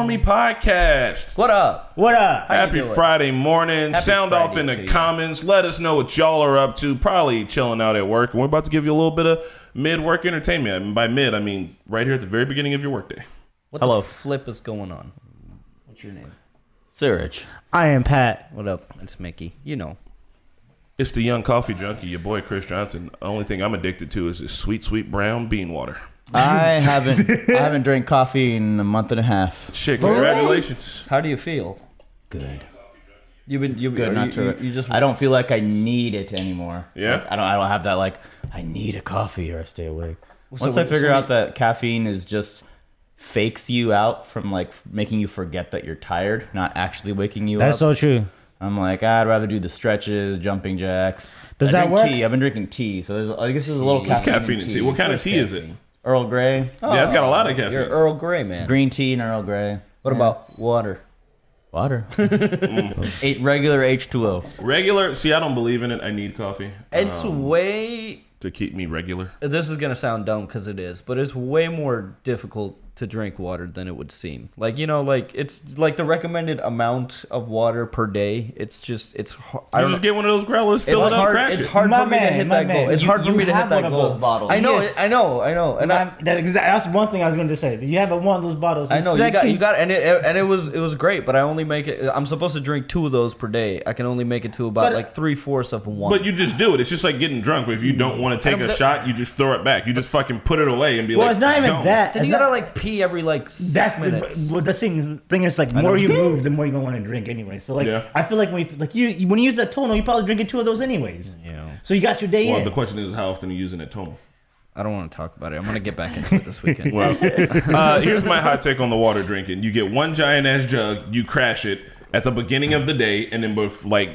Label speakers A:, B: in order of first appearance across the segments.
A: Normie podcast.
B: What up?
C: What up?
A: Happy Friday morning.
B: Happy
A: Sound
B: Friday
A: off in the
B: to you.
A: comments. Let us know what y'all are up to. Probably chilling out at work. And we're about to give you a little bit of mid-work entertainment. And by mid, I mean right here at the very beginning of your workday.
B: What
C: Hello.
B: the flip is going on? What's your name?
C: Suraj. I am Pat.
B: What up? It's Micky. You know.
A: It's the young coffee junkie, your boy Chris Johnson. The only thing I'm addicted to is this sweet, sweet brown bean water.
C: I haven't drank coffee in a month and a half.
A: Shit, congratulations.
B: How do you feel?
C: Good.
B: You've
C: Good.
B: you just.
C: I don't feel like I need it anymore.
A: Yeah?
C: Like, I don't have that like I need a coffee or I stay awake.
B: So
C: Once I
B: what-
C: figure
B: so
C: out that caffeine is just fakes you out from like making you forget that you're tired, not actually waking you up.
D: That's so true.
C: I'm like, I'd rather do the stretches, jumping jacks.
D: Does
C: I
D: that
C: drink
D: work?
C: Tea. I've been drinking tea, so there's I guess there's a little
A: What's
C: caffeine,
A: caffeine in tea? What kind of tea is it?
C: Earl Grey,
A: Yeah, it's got a lot of caffeine.
B: You're Earl Grey, man.
C: green tea, and Earl Grey.
B: What about water?
C: Water? Regular H2O.
A: Regular. See, I don't believe in it. I need coffee.
B: It's way.
A: To keep me regular.
B: This is gonna sound dumb because it is, but it's way more difficult to drink water than it would seem. Like it's like the recommended amount of water per day. It's I don't
A: Just
B: know.
A: get one of those growlers, fill it up, crash
B: It's
A: it.
B: hard
D: My
B: for me to
D: man,
B: hit
D: my
B: that goal.
D: man.
B: It's
D: You-
B: hard for
D: you
B: me to hit
D: have
B: that
D: one of
B: goal.
D: those bottles.
B: I know,
D: Yes.
B: I know. And
D: That's one thing I was going to say. You have one of those bottles.
B: I know
D: Second-
B: you got, and it was great. But I only make it. I'm supposed to drink 2 of those per day. I can only make it to about
D: But-
B: like 3/4 of one.
A: But you just do it. It's just like getting drunk. If you don't want to take
B: I know,
A: a
B: but-
A: shot, you just throw it back. You just fucking put it away and be
D: Well,
A: like,
D: it's not even
A: "Don't."
D: that.
B: then
D: It's
B: you gotta
D: not-
B: like pee every like 6
D: That's
B: minutes.
D: the thing is like the more you move, the more you're gonna want to drink anyway. So like
A: Yeah.
D: I feel like when you use that tonal, you probably drinking 2 of those anyways.
B: Yeah.
D: So you got your day
A: Well,
D: in.
A: the question is, how often are you using it tonal?
B: I don't want to talk about it. I'm gonna get back into it this weekend.
A: Well, here's my hot take on the water drinking. You get one giant ass jug, you crash it at the beginning of the day, and then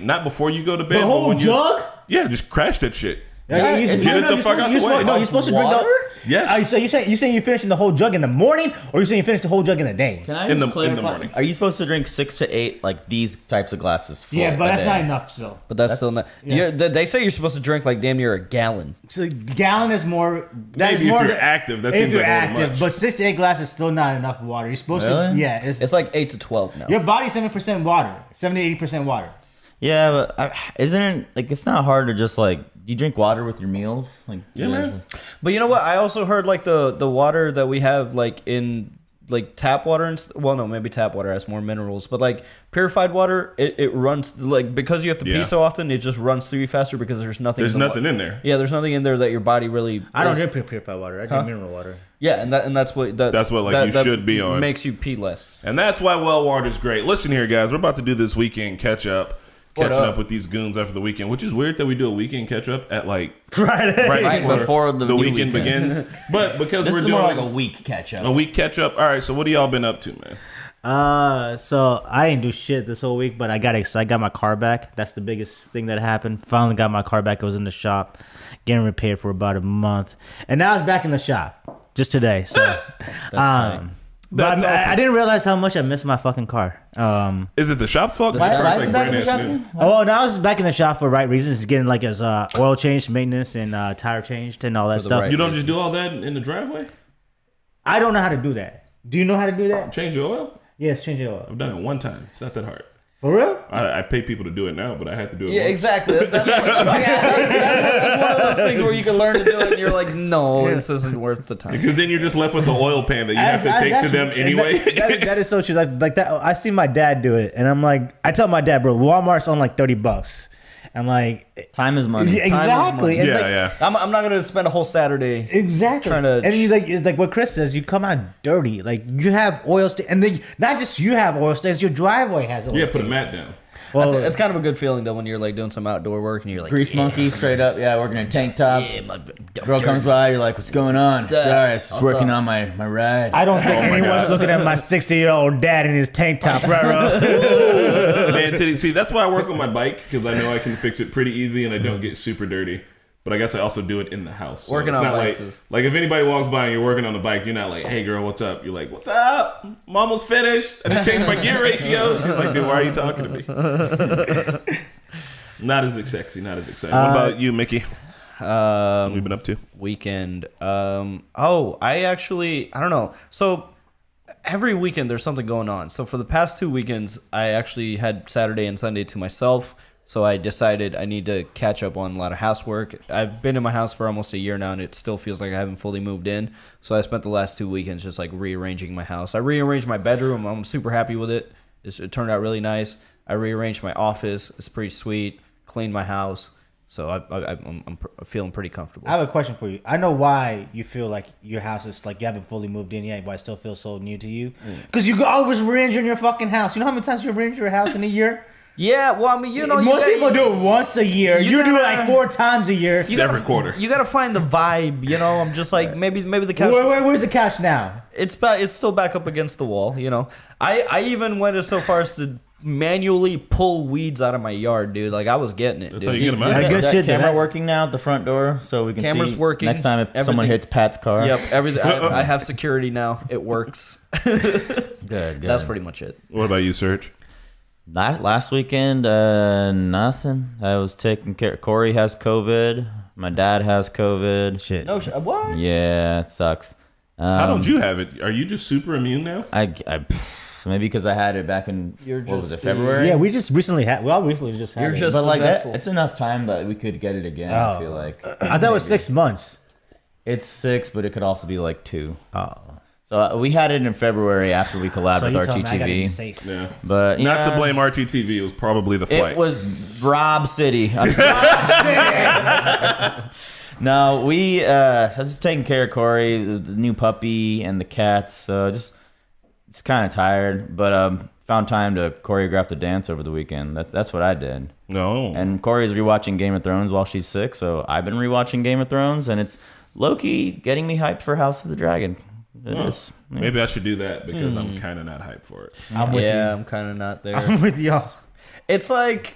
A: not before you go to bed.
D: The
A: but
D: whole
A: when you-
D: jug?
A: Yeah, just crash that shit.
D: Yeah,
A: Get it the fuck out the way.
D: No, you're supposed to drink
B: Water?
A: Yes.
D: So you saying you're finishing the whole jug in the morning, or you saying you finish the whole jug in the day?
C: Can I
A: In
C: just
A: the- in the
C: clarify?
A: morning.
C: Are you supposed to drink 6 to 8 like these types of glasses? Full
D: Yeah, but
C: a
D: that's
C: day?
D: not enough. Still,
B: But that's still not.
D: yes.
B: They say you're supposed to drink like damn near a gallon.
D: so a gallon is more. That is
A: Maybe if
D: more
A: you're active, that
D: if
A: seems
D: you're
A: like a little
D: active,
A: much.
D: but 6 to 8 glasses is still not enough water. You're supposed to.
C: Really?
D: Yeah,
B: It's like 8 to 12 now.
D: your body's 7% water, 70 to 80% water.
C: Yeah, but isn't it like it's not hard to just like you drink water with your meals? Like
A: Yeah, man.
B: But you know what? I also heard like the water that we have like in like tap water and well, no, maybe tap water has more minerals, but like purified water, it runs like because you have to
A: Yeah.
B: pee so often, it just runs through you faster because there's nothing.
A: There's
B: in the
A: nothing in there.
B: Yeah, there's nothing in there that your body really.
D: I don't
B: is-
D: drink purified water. I drink mineral water.
B: Yeah, and that's what
A: That's what, like, you should be on.
B: Makes you pee less.
A: And that's why well water's great. Listen here, guys. We're about to do this weekend catch up.
B: What
A: Catching
B: up?
A: up with these goons after the weekend, which is weird that we do a weekend catch up at like
D: Friday.
A: right
C: before the new
A: weekend
C: weekend.
A: begins. But because
C: This
A: we're
C: is
A: doing
C: more like a week catch up.
A: a week catch up. All right, so what have y'all been up to, man?
D: So I didn't do shit this whole week, but I got my car back. That's the biggest thing that happened. Finally got my car back. It was in the shop, getting repaired for about a month, and now it's back in the shop just today. So,
B: tight.
D: but
A: That's
D: I
A: awesome.
D: didn't realize how much I missed my fucking car.
A: Is it the shop's fault? 'Cause
B: Why-
A: the car's
B: why is
A: like
D: it back in
A: brand
D: the
A: ass
D: shop?
A: new.
D: Oh, now it's back in the shop for right reasons. It's getting like his oil changed, maintenance, and tire changed, and all that
B: the
D: stuff.
B: right-
A: You don't just do all that in the driveway?
D: I don't know how to do that. Do you know how to do that?
A: Change the oil?
D: Yes, change the oil.
A: I've done it one time. It's not that hard.
D: For real?
A: I pay people to do it now, but I had to do it.
B: Yeah,
A: once.
B: exactly. That's one of those things where you can learn to do it, and you're like, no, this isn't worth the time.
A: Because then you're just left with the oil pan that you have to take to them anyway.
D: That is so true. Like that, I see my dad do it, and I'm like, I tell my dad, bro, Walmart's on like $30. I'm like,
C: Time is money.
D: yeah, exactly. And
A: yeah,
D: like,
A: yeah.
B: I'm not gonna spend a whole Saturday.
D: Exactly.
B: Trying to-
D: and you like, it's like what Chris says, you come out dirty. Like you have oil stains, and then not just you have oil stains, your driveway has oil
A: Yeah,
D: stains.
A: put a mat down.
D: Well,
B: It's kind of a good feeling though when you're like doing some outdoor work and you're like
C: Grease monkey straight up. Yeah, working in a tank top.
B: Yeah, my
C: Girl comes by, you're like, what's going on?
B: What's up?
C: Sorry, I was just
B: What's
C: working
B: up?
C: on my ride.
D: I don't think anyone's
A: God.
D: looking at my 60-year-old dad in his tank top, bro.
A: Man, see, that's why I work on my bike, because I know I can fix it pretty easy and I don't get super dirty. But I guess I also do it in the house. So
B: Working
A: it's
B: on
A: not
B: lenses.
A: like if anybody walks by and you're working on the bike, you're not like, hey girl, what's up? You're like, what's up? I'm almost finished. I just changed my gear ratio. She's like, dude, why are you talking to me? Not as sexy, not as exciting. What about you, Mickey? What have you been up to?
B: weekend. I don't know. So every weekend there's something going on. So for the past 2 weekends, I actually had Saturday and Sunday to myself. So I decided I need to catch up on a lot of housework. I've been in my house for almost a year now, and it still feels like I haven't fully moved in. So I spent the last 2 weekends just like rearranging my house. I rearranged my bedroom. I'm super happy with it. It turned out really nice. I rearranged my office. It's pretty sweet. Cleaned my house. So I'm feeling pretty comfortable.
D: I have a question for you. I know why you feel like your house is like you haven't fully moved in yet, but it still feels so new to you. Because you always rearrange your fucking house. You know how many times you rearrange your house in a year?
B: Yeah, well, I mean, you know,
D: most people do it once a year. You do it like 4 times a year.
A: Every quarter.
B: You gotta find the vibe, you know. I'm just like maybe the couch.
D: Where's the couch now?
B: It's still back up against the wall, you know. I even went so far as to manually pull weeds out of my yard, dude. Like I was getting it.
A: That's
B: Dude.
A: how you get them out.
D: Good
C: Is that
D: shit,
C: camera
D: man.
C: working now at the front door so we can
B: Camera's
C: see
B: working.
C: next time if someone
B: Everything.
C: hits Pat's car?
B: Yep, everything. I have security now. It works.
C: Good.
B: That's pretty much it.
A: What about you, Suraj?
C: Last weekend, nothing. I was taking care. Corey has COVID. My dad has COVID.
D: Shit.
B: No, what?
C: Yeah, it sucks.
A: How don't you have it? Are you just super immune now?
C: Maybe because I had it back in what was it, February?
D: Yeah, we just recently had. We all recently just had.
B: You're
D: it.
B: just
C: but
B: the
C: like that,
B: vessel.
C: it's enough time that we could get it again. I feel like
D: I thought it was 6 months.
C: it's 6, but it could also be like 2.
D: Oh.
C: So we had it in February after we collabed
D: So
C: with
D: you tell me I gotta be
C: RTTV.
D: safe.
A: Yeah.
C: But
A: Not to
C: yeah,
A: blame RTTV. It was probably the flight.
C: It was Rob City. I'm sorry. No, I was just taking care of Corey, the new puppy, and the cats. So just kind of tired, but found time to choreograph the dance over the weekend. That's what I did.
A: No.
C: And Corey's rewatching Game of Thrones while she's sick, so I've been rewatching Game of Thrones, and it's low-key getting me hyped for House of the Dragon. It is. Yeah.
A: Maybe I should do that because I'm kind of not hyped for it.
D: I'm with you.
B: I'm kind of not there.
D: I'm with y'all.
B: It's like,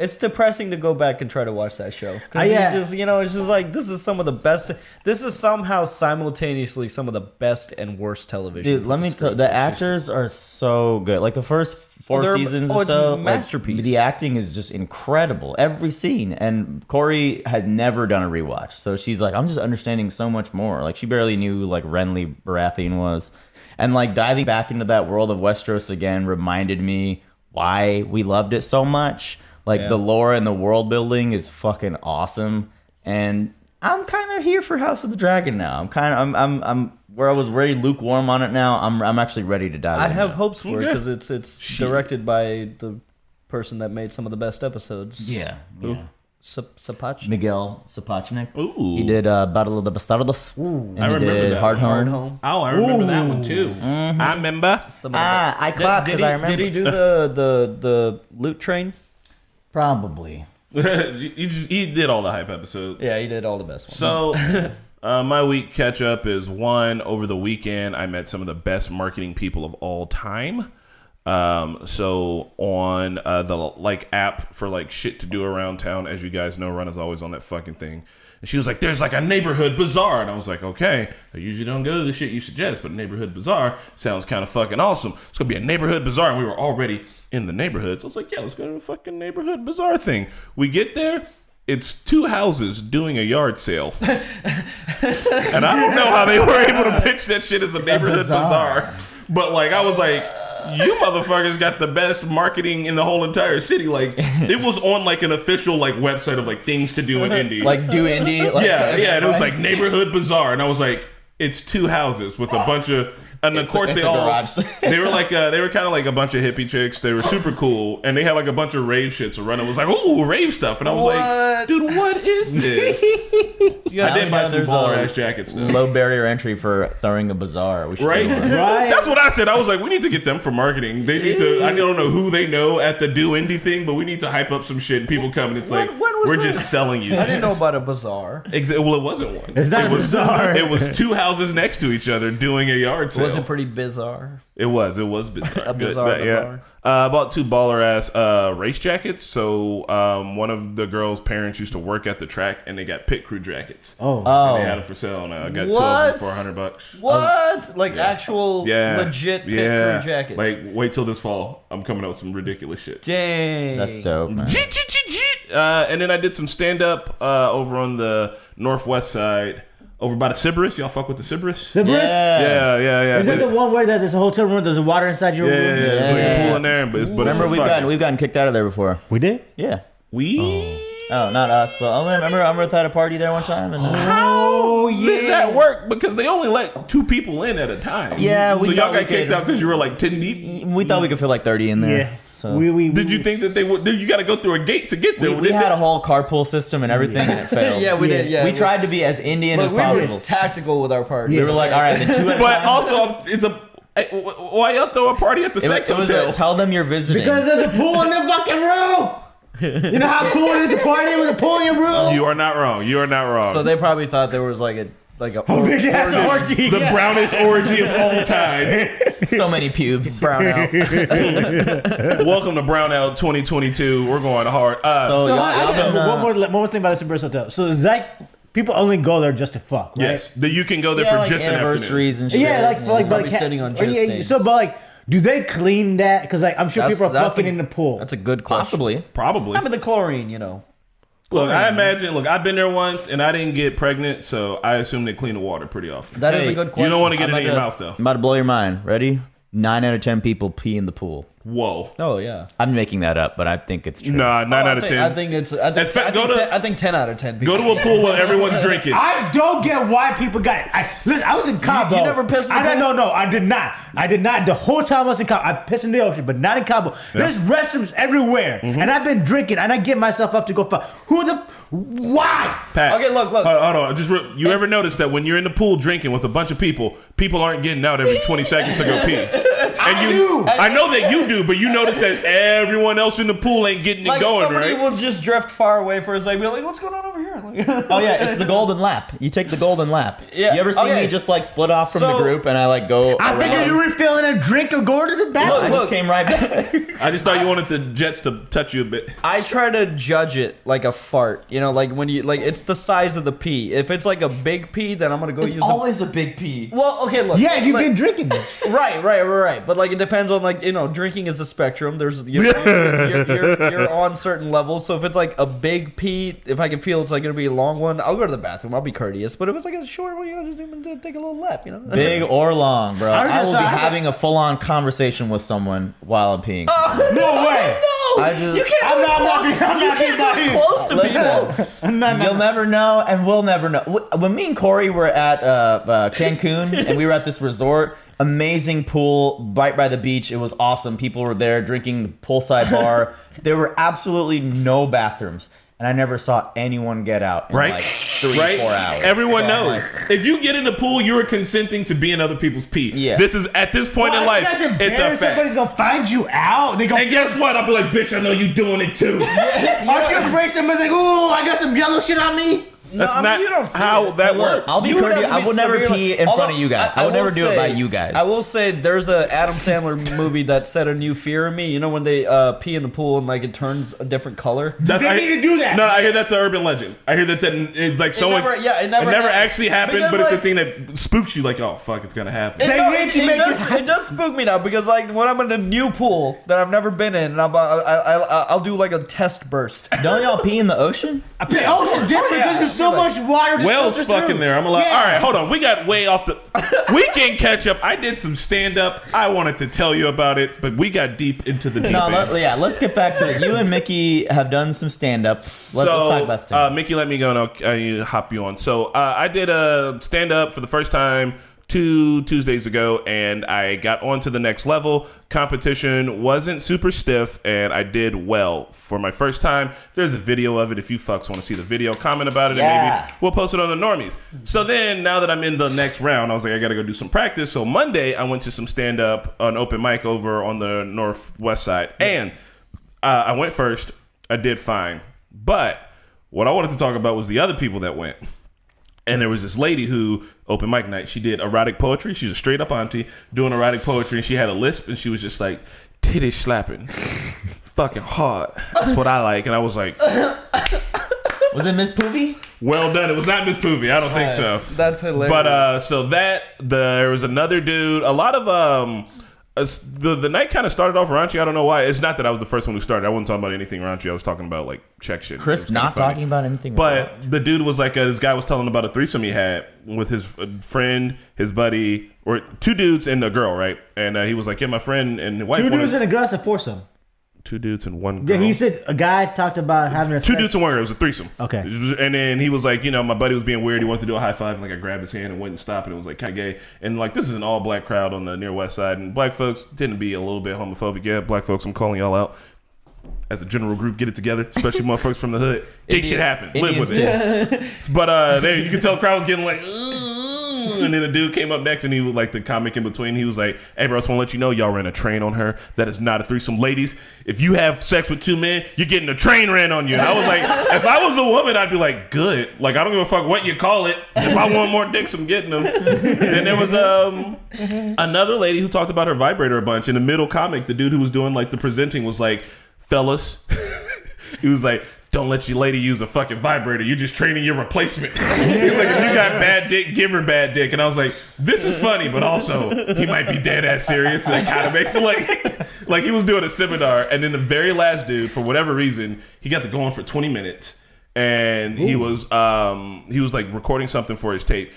B: it's depressing to go back and try to watch that show.
D: Yeah.
B: It's just like, this is some of the best. This is somehow simultaneously some of the best and worst television.
C: Dude, let me tell you, the actors are so good. Like the first 4
B: They're-
C: seasons
B: oh,
C: or
B: it's
C: so,
B: a masterpiece.
C: Like, the acting is just incredible. Every scene. And Corey had never done a rewatch, so she's like, I'm just understanding so much more. Like she barely knew like Renly Baratheon was, and like diving back into that world of Westeros again reminded me why we loved it so much. Like the lore and the world building is fucking awesome, and I'm kind of here for House of the Dragon now. I'm where I was very lukewarm on it now. I'm actually ready to dive.
B: I
C: in
B: have
C: now.
B: hopes for it
A: Okay.
B: because it's directed by the person that made some of the best episodes.
C: Yeah.
B: Sapach.
C: Miguel Sapochnik.
A: Ooh.
C: He did Battle of the Bastardos. And
A: I
C: he
A: remember
C: did
A: that.
C: Hard
B: Hard
C: Home.
B: Home.
A: Oh, I remember that one too. I remember.
B: Some of the best.
C: I clapped
B: Did
C: because
B: he,
C: I remember.
B: did he do the loot train?
C: Probably.
A: He did all the hype episodes.
B: Yeah, he did all the best ones.
A: So, my week catch up is one. Over the weekend, I met some of the best marketing people of all time. So on the like app for like shit to do around town, as you guys know, Run is always on that fucking thing. And she was like, "There's like a neighborhood bazaar," and I was like, "Okay, I usually don't go to the shit you suggest, but neighborhood bazaar sounds kind of fucking awesome. It's gonna be a neighborhood bazaar," and we were already in the neighborhood, so I was like, "Yeah, let's go to the fucking neighborhood bazaar thing." We get there. It's 2 houses doing a yard sale. And I don't know how they were able to pitch that shit as a neighborhood bazaar. But like, I was like, you motherfuckers got the best marketing in the whole entire city. Like, it was on like an official like website of like things to do in Indy.
C: Like do indie. Like,
A: yeah, and it was like neighborhood bazaar, and I was like, it's 2 houses with a bunch of, and of course
C: it's
A: they
C: a
A: all
C: garage.
A: they were like they were kind of like a bunch of hippie chicks. They were super cool, and they had like a bunch of rave shit. So Runner was like, "Ooh, rave stuff," and I was like, "Dude, what is this?" I did buy some
C: there's
A: baller
C: a
A: ass jackets though.
C: Low barrier entry for throwing a bazaar. We should
A: Right?
C: do one.
D: Right?
A: That's what I said. I was like, we need to get them for marketing. They need to. I don't know who they know at the Do Indie thing, but we need to hype up some shit. And people come, and it's like,
B: When was
A: we're
B: this?
A: just selling you.
B: I didn't know
A: things.
B: about a bazaar.
A: Well, it wasn't one.
D: It's not
A: it
D: a
A: was,
D: bazaar.
A: It was 2 houses next to each other doing a yard sale.
B: Was it pretty bizarre?
A: It was bizarre.
B: A
A: Good,
B: bizarre
A: but
B: bazaar.
A: I bought 2 baller ass race jackets. So one of the girls' parents used to work at the track, and they got pit crew jackets.
D: Oh.
A: And they had them for sale, and I got 2 of
B: What?
A: them for $100.
B: What? Like actual
A: Yeah,
B: legit pit
A: yeah.
B: crew jackets?
A: Like, wait till this fall. I'm coming out with some ridiculous shit.
B: Dang.
C: That's dope, man.
A: And then I did some stand up over on the northwest side over by the Sybaris. Y'all fuck with the Sybaris?
D: Sybaris?
A: Yeah.
D: Is that the one where there's a hotel room? There's water inside your room?
A: Yeah. Like a pool in there, but
C: Remember, we've gotten kicked out of there before.
D: We did?
C: Yeah.
A: Oh,
C: not us, but I remember had a party there one time. And,
A: how did that work? Because they only let 2 people in at a time.
C: Yeah,
A: so y'all got kicked out because you were like 10 deep.
C: We thought we could fit like 30 in there.
D: Yeah.
C: So.
A: Did you think that they would? You got to go through a gate to get there.
C: We had a whole carpool system and everything, and it failed.
B: Yeah, we did. Yeah,
C: we tried to be as Indian as possible.
B: We were tactical with our party.
C: We were like, all right, the 2 at a
A: But
C: time.
A: also, it's a. Why y'all throw a party at the sex
C: It was
A: hotel?
C: tell them you're visiting.
D: Because there's a pool in the fucking room. You know how cool it is to party with a pool in your room?
A: You are not wrong. You are not wrong.
B: So they probably thought there was like a
D: big ass orgy.
A: The brownest orgy of all time.
C: So many pubes.
B: brown out.
A: Welcome to Brownout 2022. We're going hard.
D: So
C: y'all been,
D: one more thing about the Sybaris Hotel. So is that people only go there just to fuck, right?
A: yes, that you can go there
C: Yeah,
A: for
C: like
A: just an afternoon.
C: anniversaries and shit.
D: Yeah, but
B: Probably sitting on jizz stains.
D: so, but like, do they clean that? Because like, I'm sure people are fucking in the pool.
B: That's a good question.
C: Possibly.
A: Probably.
B: I mean, the chlorine, you know.
A: Look, I imagine. Look, I've been there once and I didn't get pregnant, so I assume they clean the water pretty often.
B: That is a good question.
A: You don't want to get it
B: I'm
A: in your
B: about
A: mouth though.
C: I'm about to blow your mind. Ready? 9 out of 10 people pee in the pool.
A: Whoa.
B: Oh yeah.
C: I'm making that up, but I think it's true.
A: Nah, 9 out of 10.
B: I think it's. I think 10 out of 10. People.
A: Go to a pool where everyone's drinking.
D: I don't get why people got it. Listen, I was in Cabo.
B: You never pissed in the pool?
D: No, I did not. I did not. The whole time I was in Cabo, I pissed in the ocean, but not in Cabo. There's restrooms everywhere, and I've been drinking, and I get myself up to go fuck. Why?
A: Pat.
B: Okay, look.
A: Hold on. You ever notice that when you're in the pool drinking with a bunch of people aren't getting out every 20 seconds to go pee? I know that you do, but you notice that everyone else in the pool ain't getting it going,
B: somebody
A: right?
B: will just drift far away for a second, be like, "What's going on over here?" Like,
C: Oh yeah, it's the golden lap. You take the golden lap.
B: Yeah.
C: You ever see me just like split off from the group and I like go
D: I figured you were refilling a drink or going to the bathroom.
C: I just came right back.
A: I just thought you wanted the jets to touch you a bit.
B: I try to judge it like a fart. You know, like when you like, it's the size of the pee. If it's like a big pee, then I'm gonna go use.
C: Always a big pee.
B: Well, okay, look.
D: Yeah, you've
B: like,
D: been drinking.
B: Right. But like, it depends on like, you know, drinking is a spectrum. There's you're on certain levels. So if it's like a big pee, if I can feel it's like gonna be a long one, I'll go to the bathroom. I'll be courteous. But if it's like a short one, you know, just take a little lap. You know,
C: Big or long, bro. I will be
D: I-
C: having a full-on conversation with someone while I'm peeing.
D: No way.
B: No,
C: I just-
B: you can't.
D: I'm not being
B: close to people.
C: Listen, you'll never know, and we'll never know. When me and Corey were at Cancun, and we were at this resort, amazing pool, right by the beach. It was awesome. People were there drinking the poolside bar. There were absolutely no bathrooms. And I never saw anyone get out in like 3 or 4 hours.
A: Everyone knows. If you get in the pool, you are consenting to be in other people's pee.
C: Yeah.
A: This is, at this point in life, it's a fact.
D: Somebody's gonna find you out. They
A: And guess what? I'll be like, bitch, I know you doing it too.
D: Aren't you afraid somebody's like, ooh, I got some yellow shit on me?
A: That's
B: I mean, you don't
A: not
B: see
A: how
B: it.
A: that
C: Look,
A: works.
C: I'll be
B: You would
C: courteous.
B: have to
C: I
B: be
C: will never
B: severely-
C: pee in front of you guys. I would never do it by you guys.
B: I will say there's a Adam Sandler movie that set a new fear in me. You know when they pee in the pool and like it turns a different color.
D: They need to do that.
A: No, I hear that's an urban legend. I hear that it's like someone.
B: never- yeah, it never
A: actually happened,
B: because,
A: but it's a
B: like-
A: thing that spooks you. Like, oh fuck, it's gonna happen.
B: It does spook me now because like when I'm in a new pool that I've never been in, and I'll do like a test burst.
C: Don't y'all pee in the ocean?
D: Ocean's different because there's so much water. to
A: Whales
D: filter
A: fucking
D: through.
A: there. I'm like,
D: Yeah.
A: all right, hold on. We got way off the. We can catch up. I did some stand up. I wanted to tell you about it, but we got deep into the deep end.
C: Let's get back to it. You and Micky have done some stand-ups. Let's talk about stand-up.
A: Mickey, let me go and I'll hop you on. So I did a stand up for the first time 2 Tuesdays ago, and I got on to the next level. Competition wasn't super stiff, and I did well for my first time. There's a video of it. If you fucks want to see the video, comment about it, and maybe we'll post it on the Normies. So then, now that I'm in the next round, I was like, I gotta go do some practice. So Monday, I went to some stand up, an open mic over on the northwest side, and I went first. I did fine, but what I wanted to talk about was the other people that went. And there was this lady who, open mic night, she did erotic poetry. She's a straight up auntie doing erotic poetry. And she had a lisp and she was just like, titty slapping. Fucking hard. That's what I like. And I was like,
C: Was it Miss Poovy?
A: well done. It was not Miss Poovy. I don't think so.
B: That's hilarious.
A: But so there was another dude. A lot of the night kind of started off raunchy. I don't know why. It's not that I was the first one who started. I wasn't talking about anything raunchy. I was talking about like check shit.
C: Chris not talking about anything.
A: But the dude was like, this guy was telling about a threesome he had with his friend, his buddy, or 2 dudes and a girl, right? And he was like, yeah, my friend and the wife.
D: 2 dudes and a girl. That's a foursome.
A: 2 dudes and 1 girl.
D: Yeah, he said a guy talked about having a
A: 2 dudes and 1 girl. It was a threesome.
D: Okay.
A: And then he was like, my buddy was being weird. He wanted to do a high five, and like I grabbed his hand and wouldn't stop, and it was like kind of gay. And like this is an all black crowd on the near west side, and black folks tend to be a little bit homophobic. Yeah, black folks, I'm calling y'all out. As a general group, get it together, especially motherfuckers from the hood. Gay shit happen. Live with it. But there, you can tell the crowd was getting like, and then a dude came up next, and he was like the comic in between. He was like, "Hey, bro, I just want to let you know, y'all ran a train on her. That is not a threesome, ladies. If you have sex with 2 men, you're getting a train ran on you." And I was like, if I was a woman, I'd be like, good. Like I don't give a fuck what you call it. If I want more dicks, I'm getting them. And there was another lady who talked about her vibrator a bunch. In the middle comic, the dude who was doing like the presenting was like, fellas, he was like, don't let your lady use a fucking vibrator. You're just training your replacement. He's like, if you got bad dick, give her bad dick. And I was like, this is funny, but also he might be dead ass serious. And it kind of makes it like he was doing a seminar. And then the very last dude, for whatever reason, he got to go on for 20 minutes. And he was like recording something for his tape.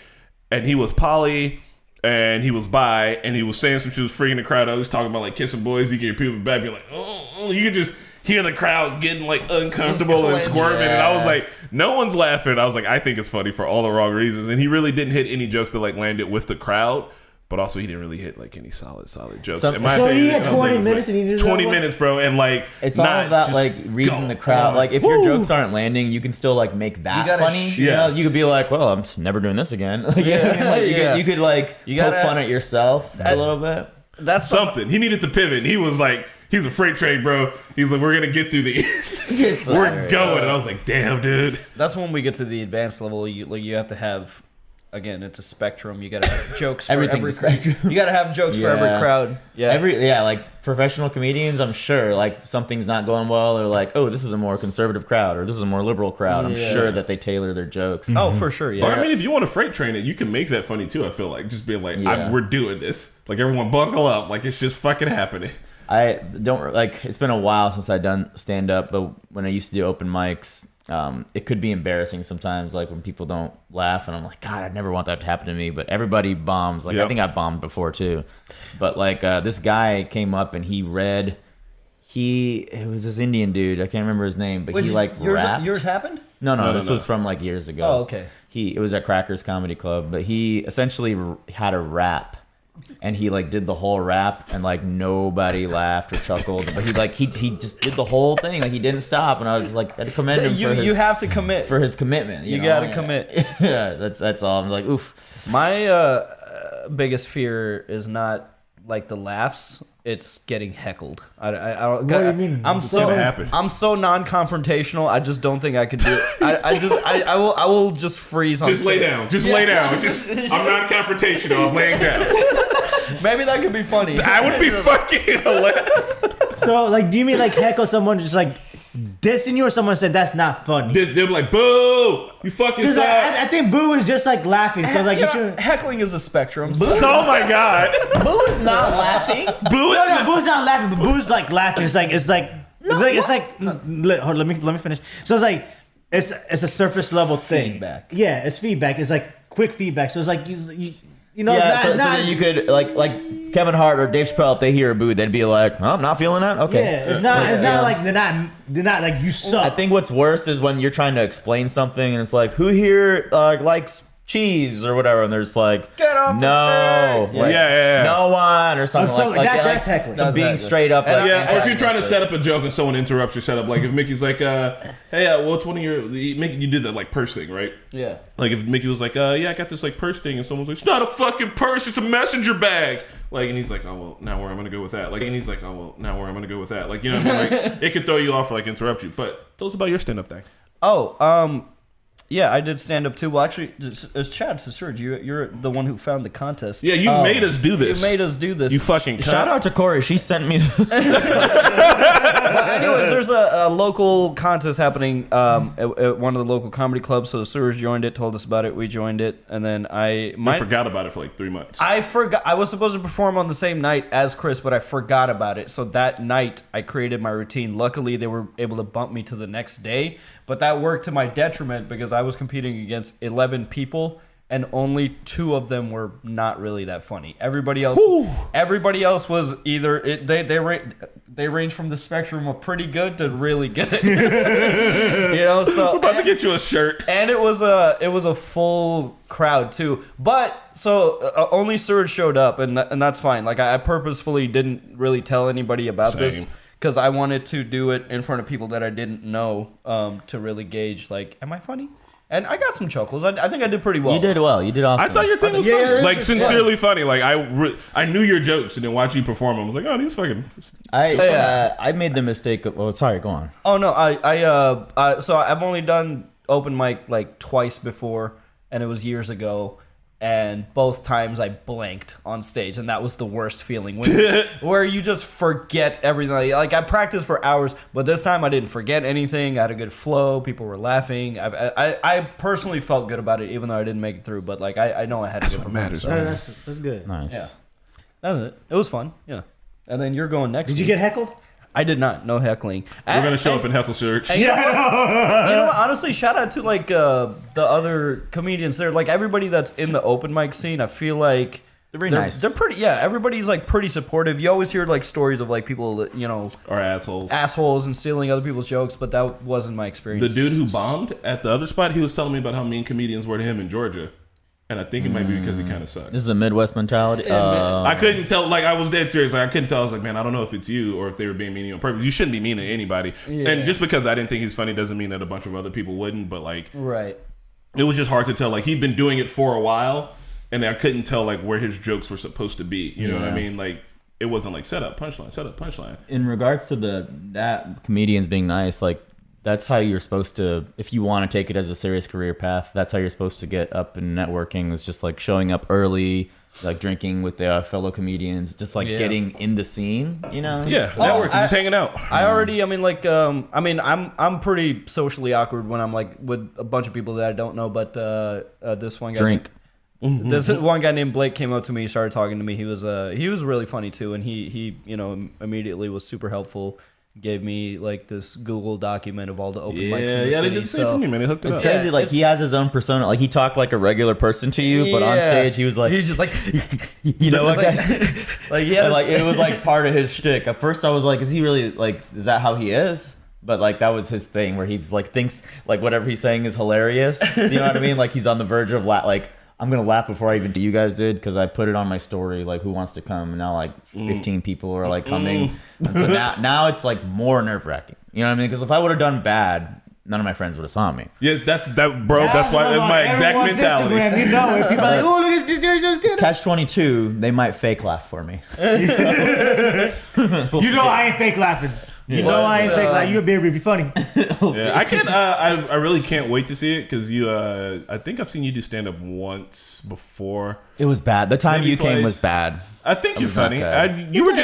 A: And he was poly. And he was bi, and he was saying some shit, was freaking the crowd out. He was talking about like kissing boys. You get your people back, be like, oh, you could just hear the crowd getting like uncomfortable and squirming. And I was like, no one's laughing. I was like, I think it's funny for all the wrong reasons. And he really didn't hit any jokes that like landed with the crowd. But also, he didn't really hit like any solid jokes.
D: So he had 20 minutes, and he did
A: 20 minutes, bro, and like
C: it's all about like reading the crowd. Like if your jokes aren't landing, you can still like make that funny. You know, you could be like, "Well, I'm never doing this again." Like, you could like poke fun at yourself a little bit.
B: That's
A: something. He needed to pivot. And he was like, he's a freight train, bro. He's like, we're gonna get through these. We're going. And I was like, damn, dude.
B: That's when we get to the advanced level. You have to have. Again, it's a spectrum. You gotta have jokes for every
C: spectrum.
B: You gotta have jokes for every crowd.
C: Yeah, like professional comedians, I'm sure like something's not going well, or like, oh, this is a more conservative crowd, or this is a more liberal crowd. I'm sure that they tailor their jokes.
B: Oh, for sure. Yeah.
A: But I mean, if you want to freight train it, you can make that funny too. I feel like just being like, we're doing this. Like everyone buckle up. Like it's just fucking happening.
C: I don't like. It's been a while since I've done stand up, but when I used to do open mics. It could be embarrassing sometimes, like when people don't laugh, and I'm like, God, I'd never want that to happen to me. But everybody bombs. Like I think I bombed before too. But like this guy came up and he read. It was this Indian dude. I can't remember his name, but he like rapped.
B: Yours happened?
C: No, this was from like years ago.
B: Oh, okay.
C: It was at Crackers Comedy Club, but he essentially had a rap. And he like did the whole rap, and like nobody laughed or chuckled. But he just did the whole thing, like he didn't stop. And I was like, I had to commend him for his,
B: you have to commit
C: for his commitment.
B: You gotta commit.
C: Yeah, that's all. I'm like, oof.
B: My biggest fear is not like the laughs. It's getting heckled. I don't.
D: What do you mean?
B: I'm so non-confrontational. I just don't think I could do it. I will just freeze on
A: stage. Lay down. Just lay down. I'm not confrontational. I'm laying down.
B: Maybe that could be funny.
A: I would be fucking hilarious.
D: So, like, do you mean like heckle someone just like dissing you, or someone said that's not funny?
A: They're like, boo! You fucking suck.
D: I think boo is just like laughing. So like,
B: heckling is a spectrum.
A: Oh my god,
C: boo is not laughing.
D: Boo's not laughing, but boo's like laughing. It's like let me finish. So it's like it's a surface level thing.
B: Feedback.
D: Yeah, it's feedback. It's like quick feedback. So it's like you know,
C: yeah, so that you could like Kevin Hart or Dave Chappelle, if they hear a boo, they'd be like, "Oh, I'm not feeling that." Okay,
D: yeah, it's not like they're not like you suck.
C: I think what's worse is when you're trying to explain something and it's like, "Who here likes cheese or whatever?" And there's like,
B: "Get off
C: no,
B: the
A: yeah,
C: no one," or something
D: that's heckling.
C: Some being straight up, like,
A: or if you're trying to set up a joke and someone interrupts your setup, like if Mickey's like, "Hey, what's one of your?" Mickey, you did that like purse thing, right?
B: Yeah.
A: Like if Mickey was like, "Yeah, I got this like purse thing," and someone's like, "It's not a fucking purse, it's a messenger bag." Like, and he's like, "Oh well, now where I'm gonna go with that?" Like, and he's like, "Oh well, now where I'm gonna go with that?" Like, you know what I mean? Like, it could throw you off or like interrupt you. But tell us about your stand-up thing.
B: Oh, Yeah, I did stand up too. Well, actually, it's Chad, to Suraj. You're the one who found the contest.
A: Yeah, you made us do this.
B: You made us do this.
A: You fucking
C: Shout out to Corey. She sent me.
B: But anyways, there's a local contest happening at one of the local comedy clubs. So Suraj joined it, told us about it. We joined it, and then
A: I forgot about it for like 3 months.
B: I forgot. I was supposed to perform on the same night as Chris, but I forgot about it. So that night, I created my routine. Luckily, they were able to bump me to the next day, but that worked to my detriment because I was competing against 11 people, and only 2 of them were not really that funny. Everybody else was either they range from the spectrum of pretty good to really good. So
A: We're about to get you a shirt.
B: And it was a full crowd too. But so only Suraj showed up, and that's fine. Like I purposefully didn't really tell anybody about this because I wanted to do it in front of people that I didn't know to really gauge, like, am I funny? And I got some chuckles. I think I did pretty well.
C: You did well. You did awesome.
A: I thought your thing was funny. Like, sincerely funny. Like, I knew your jokes, and then watching you perform, I was like, oh, these fucking...
C: I made the mistake of... Oh, sorry, go on.
B: Oh, no. So I've only done open mic, like, twice before, and it was years ago. And both times I blanked on stage, and that was the worst feeling where you just forget everything. Like I practiced for hours, but this time I didn't forget anything. I had a good flow. People were laughing. I personally felt good about it, even though I didn't make it through. But like I know I had a good performance.
A: Matters.
D: That's good.
C: Nice.
B: Yeah, that was it. It was fun. Yeah, and then you're going next.
D: Did you get heckled?
B: I did not. No heckling.
A: We're going to show up in heckle Suraj.
B: You know what? Honestly, shout out to like the other comedians there. Like everybody that's in the open mic scene, I feel like
C: they're very nice.
B: They're pretty. Yeah, everybody's like pretty supportive. You always hear like stories of like people that,
A: are
B: assholes and stealing other people's jokes, but that wasn't my experience.
A: The dude who bombed at the other spot, he was telling me about how mean comedians were to him in Georgia. And I think it might be because he kind of sucks.
C: This is a Midwest mentality.
A: I couldn't tell. Like, I was dead serious. Like, I couldn't tell. I was like, man, I don't know if it's you or if they were being mean on purpose. You shouldn't be mean to anybody. Yeah. And just because I didn't think he's funny doesn't mean that a bunch of other people wouldn't. But, like,
B: right.
A: It was just hard to tell. Like, he'd been doing it for a while, and I couldn't tell, like, where his jokes were supposed to be. You know what I mean? Like, it wasn't like, set up, punchline.
C: In regards to that comedians being nice, like, that's how you're supposed to, if you want to take it as a serious career path, that's how you're supposed to get up in networking, is just like showing up early, like drinking with their fellow comedians, just like getting in the scene,
A: Yeah, networking, just hanging out.
B: I'm pretty socially awkward when I'm like with a bunch of people that I don't know, but this one guy This one guy named Blake came up to me, started talking to me. He was really funny too, and he immediately was super helpful. Gave me like this Google document of all the open mics in the city.
A: They did the same for me, man. They hooked it up.
C: It's crazy. Like he has his own persona. Like he talked like a regular person to you, but on stage he was like,
B: he's just like,
C: you know what, guys?
B: like
C: it was like part of his shtick. At first, I was like, is he really like? Is that how he is? But like that was his thing, where he's like thinks like whatever he's saying is hilarious. You know what I mean? Like he's on the verge of like. I'm gonna laugh before I even do. You guys did, because I put it on my story, like who wants to come, and now like 15 people are like coming. And so now it's like more nerve wracking. You know what I mean? Because if I would have done bad, none of my friends would have saw me.
A: Yeah, that's my exact mentality.
D: Instagram, if people are like, oh, look at this dude.
C: Catch-22, they might fake laugh for me.
D: I ain't fake laughing. I ain't fake laughing. You'll be able to be funny.
A: I can't. I really can't wait to see it, because you. I think I've seen you do stand up once before.
C: It was bad. The time you came was bad.
A: I think you're funny. You were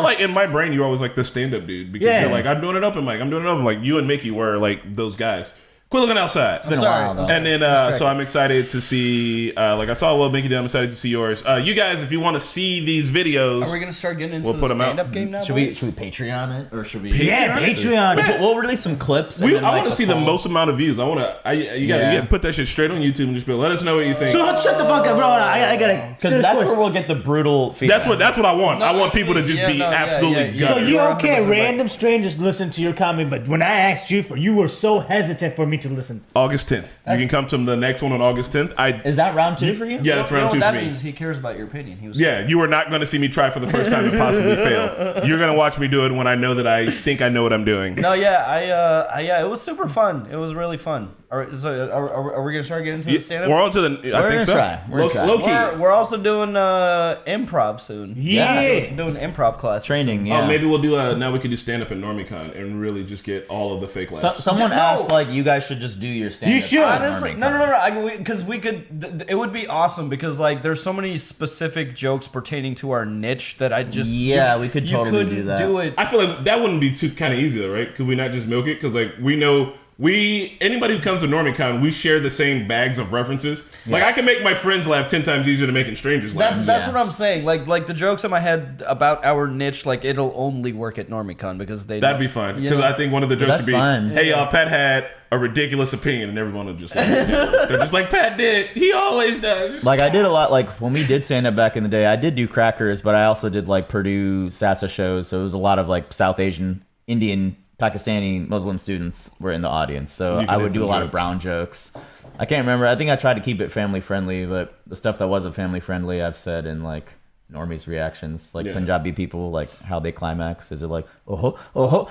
A: like in my brain. You were always like the stand up dude, because you're like, I'm doing it open mic. Like you and Micky were like those guys. Quit looking outside.
C: It's been a while, though.
A: And then, so I'm excited to see, like I saw what Micky did, I'm excited to see yours. You guys, if you want to see these videos...
B: Are we going to start getting into the stand-up game now,
C: Should we Patreon it? Or should we...
D: Patreon.
C: We'll release some clips.
A: I want to see the most amount of views. You got to put that shit straight on YouTube and just be like, let us know what you think.
D: So shut the fuck up, bro. I got to...
C: Because that's where we'll get the brutal feedback.
A: That's what I want. I want people to just be absolutely gutted.
D: So you okay, random strangers listen to your comment, but when I asked you were so hesitant for me to listen.
A: August 10th. You can come to the next one on August 10th.
C: Is that round 2 for you?
A: Yeah, that's round 2 for me.
B: That means he cares about your opinion.
A: You are not going to see me try for the first time and possibly fail. You're going to watch me do it when I know that I think I know what I'm doing.
B: No, it was super fun. It was really fun. Are we going to start getting into the stand-up?
A: We're on to the... I think so. Low key.
B: We're also doing improv soon.
D: Yeah.
B: Doing improv class.
C: Training, yeah.
A: Oh, maybe we'll do now we could do stand-up at NormieCon and really just get all of the fake laughs.
C: Someone asked, like, you guys should just do your stand-up.
D: You should.
B: Honestly, no. Because we could. It would be awesome because like there's so many specific jokes pertaining to our niche that I just
C: we could totally do that.
B: Do it.
A: I feel like that wouldn't be too kind of easy though, right? Could we not just milk it? Because like we know anybody who comes to NormieCon, we share the same bags of references. Like I can make my friends laugh 10 times easier than making strangers laugh.
B: That's what I'm saying. Like the jokes in my head about our niche, like it'll only work at NormieCon because that'd
A: be fun. Because I think one of the jokes could be, "Hey y'all, Pat had a ridiculous opinion," and everyone will just like, they're just like, "Pat did. He always does."
C: Like I did a lot. Like when we did stand up back in the day, I did do crackers, but I also did like Purdue Sasa shows. So it was a lot of like South Asian, Indian, Pakistani, Muslim students were in the audience. So I would do a lot of brown jokes. I can't remember. I think I tried to keep it family friendly, but the stuff that wasn't family friendly, I've said in like Normies reactions, like Punjabi people, like how they climax. Is it like, oh, oh, oh?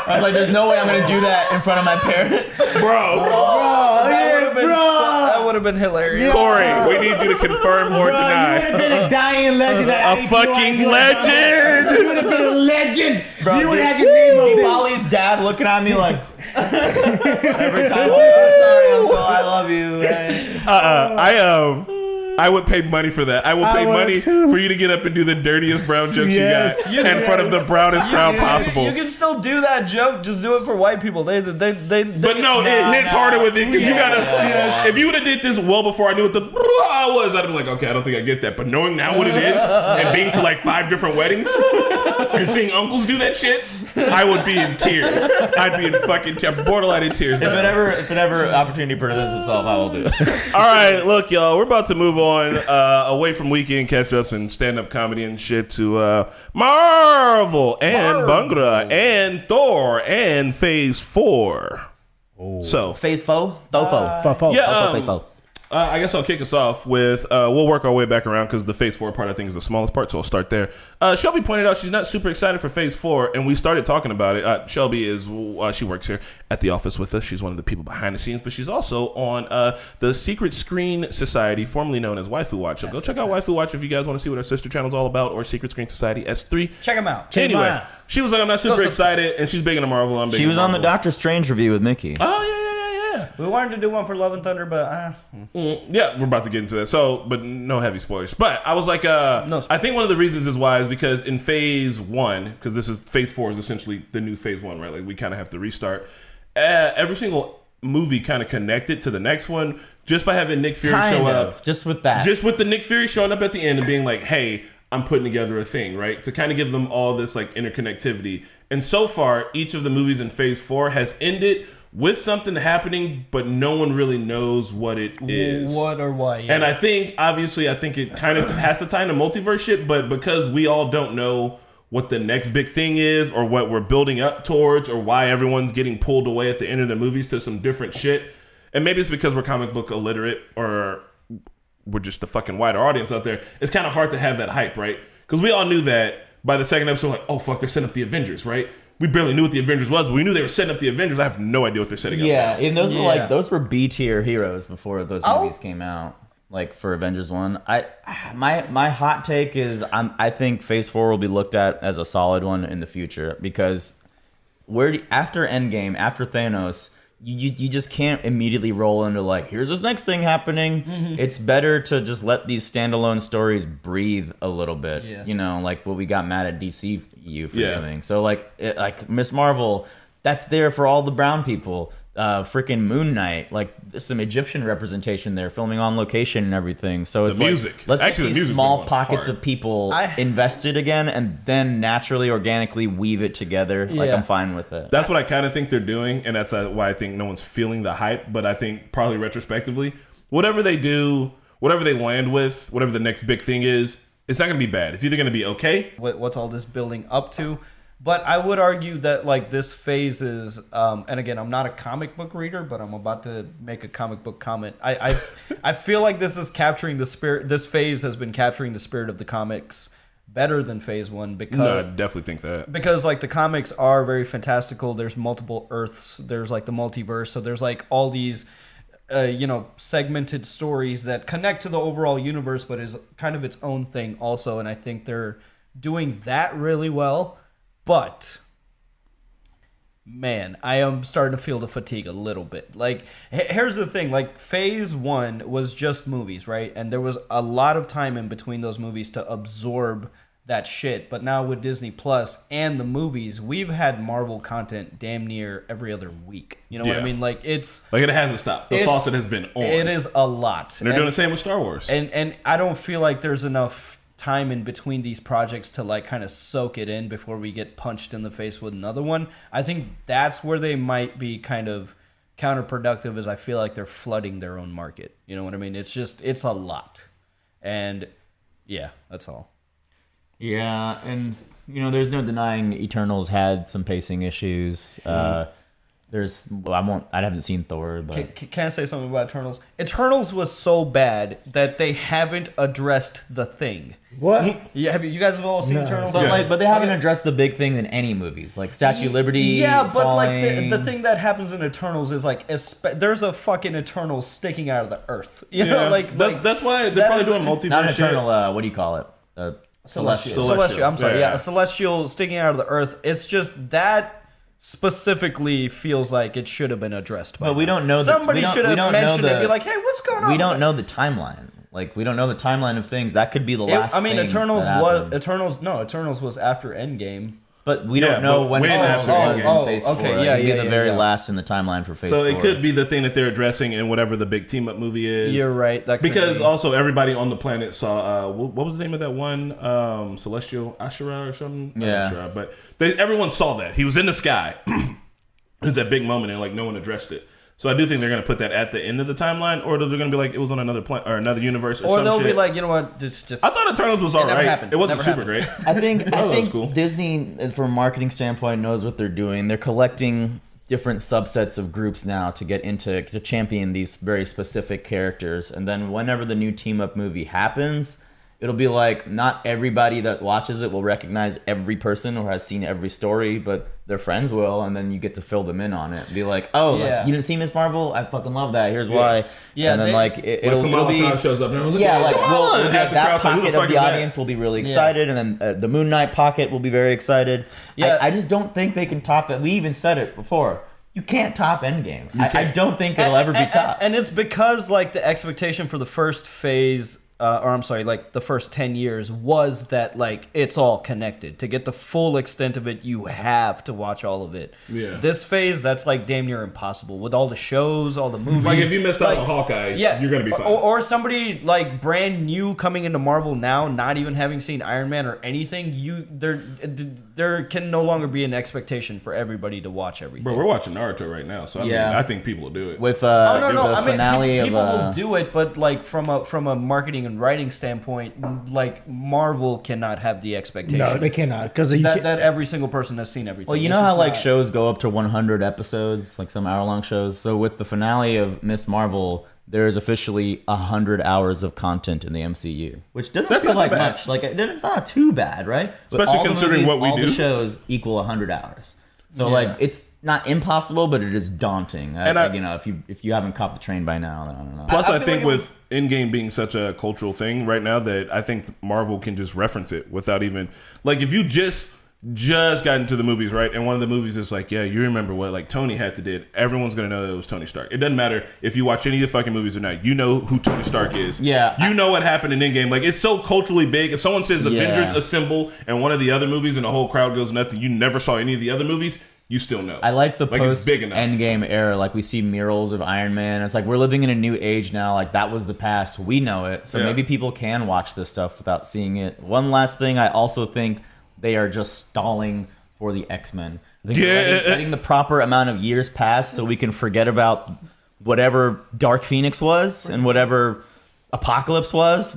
C: I was like, there's no way I'm going to do that in front of my parents.
B: That would have been hilarious.
A: Corey, we need you to confirm or deny.
D: You would have been a dying legend.
A: A fucking legend.
D: You would have been a legend.
C: Bro,
D: you would have had your name up there.
C: Molly's dad looking at me like every time. Like, oh, sorry, Uncle, I love you. Hey.
A: I would pay money for that. I would pay money for you to get up and do the dirtiest brown jokes you got in front of the brownest crowd possible.
B: You can still do that joke. Just do it for white people. But
A: no, it hits harder with it because you gotta. If you would have did this well before I knew what the was, I'd be like, okay, I don't think I get that. But knowing now what it is and being to like 5 different weddings and seeing uncles do that shit, I would be in tears. I'd be in fucking borderline in tears.
C: If it ever opportunity presents itself, I will do it.
A: All right, look, y'all, we're about to move on away from weekend catch-ups and stand-up comedy and shit to Marvel and Bungra and Thor and Phase 4. So
C: Phase 4? Thofo.
A: yeah,
C: Phase 4.
A: I guess I'll kick us off with, we'll work our way back around because the Phase 4 part I think is the smallest part, so I'll start there. Shelby pointed out she's not super excited for Phase 4, and we started talking about it. Shelby is, she works here at the office with us. She's one of the people behind the scenes, but she's also on the Secret Screen Society, formerly known as Waifu Watch. So go check out Waifu Watch if you guys want to see what our sister channel's all about, or Secret Screen Society S3.
B: Check them out.
A: Anyway, she was like, I'm not super excited, and she's big into Marvel. I'm big
C: She was on the Doctor Strange review with Micky.
A: Oh, yeah.
B: We wanted to do one for Love and Thunder, but
A: yeah, we're about to get into that. So, but no heavy spoilers. But I was like, I think one of the reasons is why is because in Phase 1, because this is Phase 4 is essentially the new Phase 1, right? Like we kind of have to restart. Every single movie kind of connected to the next one just by having Nick Fury show up.
C: Just with that.
A: Just with the Nick Fury showing up at the end and being like, hey, I'm putting together a thing, right? To kind of give them all this like interconnectivity. And so far, each of the movies in Phase 4 has ended with something happening, but no one really knows what it is.
B: What or why. Yeah.
A: And I think it kind of has to tie into multiverse shit, but because we all don't know what the next big thing is or what we're building up towards or why everyone's getting pulled away at the end of the movies to some different shit. And maybe it's because we're comic book illiterate or we're just the fucking wider audience out there. It's kind of hard to have that hype, right? Because we all knew that by the second episode, like, oh, fuck, they're setting up the Avengers, right? We barely knew what the Avengers was, but we knew they were setting up the Avengers. I have no idea what they're setting up.
C: Yeah, and those were B tier heroes before those movies came out. Like for Avengers 1, my hot take is I think Phase 4 will be looked at as a solid one in the future because after Endgame, after Thanos, you just can't immedially roll into like, here's this next thing happening. Mm-hmm. It's better to just let these standalone stories breathe a little bit. Yeah. You know, like what we got mad at DCU for doing. So like Miss Marvel, that's there for all the brown people. Freaking Moon Knight, like there's some Egyptian representation there, filming on location and everything. So it's
A: the music.
C: Let's get these small pockets of people invested again, and then naturally, organically weave it together. Like I'm fine with it.
A: That's what I kind of think they're doing, and that's why I think no one's feeling the hype. But I think probably retrospectively, whatever they do, whatever they land with, whatever the next big thing is, it's not going to be bad. It's either going to be okay.
B: What's all this building up to? But I would argue that like this phase is, and again, I'm not a comic book reader, but I'm about to make a comic book comment. I feel like this is capturing the spirit. This phase has been capturing the spirit of the comics better than Phase 1 because
A: no, I definitely think that
B: because like the comics are very fantastical. There's multiple Earths. There's like the multiverse. So there's like all these, segmented stories that connect to the overall universe, but is kind of its own thing also. And I think they're doing that really well. But man, I am starting to feel the fatigue a little bit. Like, here's the thing. Like, phase 1 was just movies, right? And there was a lot of time in between those movies to absorb that shit. But now with Disney Plus and the movies, we've had Marvel content damn near every other week. You know what I mean? Like, it's...
A: Like, it hasn't stopped. The faucet has been on.
B: It is a lot.
A: And they're doing the same with Star Wars.
B: And I don't feel like there's enough time in between these projects to like kind of soak it in before we get punched in the face with another one. I think that's where they might be kind of counterproductive, is I feel like they're flooding their own market. You know what I mean? It's a lot. And yeah, that's all.
C: Yeah, and you know, there's no denying Eternals had some pacing issues. I haven't seen Thor, but
B: Can I say something about Eternals? Eternals was so bad that they haven't addressed the thing.
D: What?
B: Yeah, have you guys have all seen Eternals?
C: But they haven't addressed the big thing in any movies, like Statue of Liberty.
B: Yeah, but
C: falling.
B: like the thing that happens in Eternals is like there's a fucking Eternal sticking out of the earth. You know, like
A: that's why they're probably doing multiverse.
C: Not
A: shit.
C: Eternal. What do you call it?
B: Celestial. I'm sorry. Yeah, a celestial sticking out of the earth. It's just that specifically feels like it should have been addressed.
C: But we don't know.
B: Somebody should have mentioned it. Be like, hey, what's going on?
C: We don't know the timeline. Like, we don't know the timeline of things. That could be the last.
B: I mean,
C: thing
B: Eternals
C: that
B: was Eternals was after Endgame.
C: But we don't know when Eternals was in Phase 4.
B: Okay,
C: It could be the very last in the timeline for Phase 4.
A: So it could be the thing that they're addressing in whatever the big team up movie is.
B: You're right. That could
A: because
B: be.
A: also everybody on the planet saw what was the name of that one Celestial Ashura or something?
C: Yeah,
A: I'm not sure, but everyone saw that he was in the sky. It was that big moment and like no one addressed it. So I do think they're going to put that at the end of the timeline, or they're going to be like it was on another planet or another universe, or
B: they'll
A: shit.
B: be like, you know what? Just
A: I thought Eternals was all right. It wasn't super great.
C: I think
A: Cool.
C: Disney, from a marketing standpoint, knows what they're doing. They're collecting different subsets of groups now to champion these very specific characters, and then whenever the new team up movie happens, it'll be like not everybody that watches it will recognize every person or has seen every story, but their friends will, and then you get to fill them in on it. Be like, oh, like, you didn't see Miss Marvel? I fucking love that. Here's why. Yeah, and then like it'll be
A: shows up and like,
C: that pocket of the audience will be really excited, and then the Moon Knight pocket will be very excited. Yeah, I just don't think they can top it. We even said it before. You can't top Endgame. I don't think it'll ever be topped.
B: And it's because like the expectation for the first phase. Like the first 10 years was that like it's all connected. To get the full extent of it, you have to watch all of it. Yeah. This phase, that's like damn near impossible with all the shows, all the movies.
A: Like if you missed out on Hawkeye, you're gonna be fine.
B: Or somebody like brand new coming into Marvel now, not even having seen Iron Man or anything. There can no longer be an expectation for everybody to watch everything.
A: Bro, we're watching Naruto right now, so I mean, I think people will do it.
C: With
B: people will do it, but like from a marketing and writing standpoint, like Marvel cannot have the expectation.
D: No, they cannot, because
B: that every single person has seen everything.
C: Well, you know how like shows go up to 100 episodes, like some hour-long shows. So with the finale of Miss Marvel, there is officially 100 hours of content in the MCU, which doesn't feel like much. Like it's not too bad, right?
A: Especially considering what we do.
C: All the shows equal 100 hours. So like it's not impossible, but it is daunting. If you haven't caught the train by now, then I don't know.
A: Plus, I think with Endgame being such a cultural thing right now that I think Marvel can just reference it without even like if you just got into the movies, right? And one of the movies is like, yeah, you remember what like Tony had to did. Everyone's gonna know that it was Tony Stark. It doesn't matter if you watch any of the fucking movies or not. You know who Tony Stark is.
C: Yeah,
A: you know what happened in Endgame. Like it's so culturally big. If someone says Avengers Assemble and one of the other movies and the whole crowd goes nuts and you never saw any of the other movies, you still know.
C: I like the post-Endgame era. Like, we see murals of Iron Man. It's like, we're living in a new age now. Like, that was the past. We know it. So maybe people can watch this stuff without seeing it. One last thing, I also think they are just stalling for the X-Men. Letting the proper amount of years pass so we can forget about whatever Dark Phoenix was and whatever Apocalypse was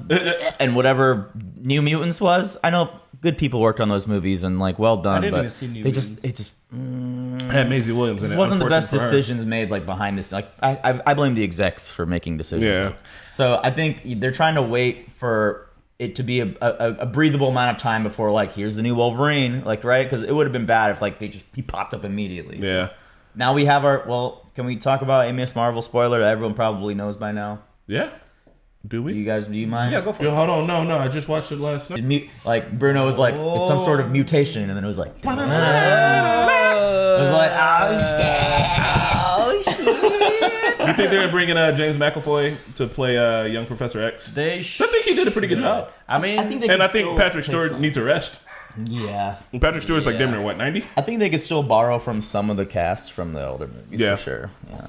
C: and whatever New Mutants was. I know good people worked on those movies and like well done,
B: I didn't
C: but
B: even see New
C: they
B: Mutants.
C: just
A: had Maisie Williams.
C: This
A: in it.
C: wasn't the best decisions made like behind this. Like I blame the execs for making decisions.
A: Yeah.
C: So I think they're trying to wait for it to be a breathable amount of time before like here's the new Wolverine, like right? Because it would have been bad if like he popped up immediately.
A: Yeah.
C: So now we have can we talk about a Miss Marvel spoiler that everyone probably knows by now?
A: Yeah. Do we?
C: Do you mind?
B: Yeah, go for it.
A: Hold on. No, I just watched it last night.
C: Like Bruno was like, it's some sort of mutation, and then it was like, was like, oh shit.
A: You think they're bringing James McAvoy to play young Professor X?
B: They
A: I think he did a pretty good job.
B: I mean,
C: I think they
A: And
C: could
A: I think
C: still
A: Patrick
C: take
A: Stewart
C: some-
A: needs a rest.
C: Yeah.
A: And Patrick Stewart's like
B: Yeah.
A: damn near what, 90?
C: I think they could still borrow from some of the cast from the older movies
A: Yeah.
C: for sure. Yeah.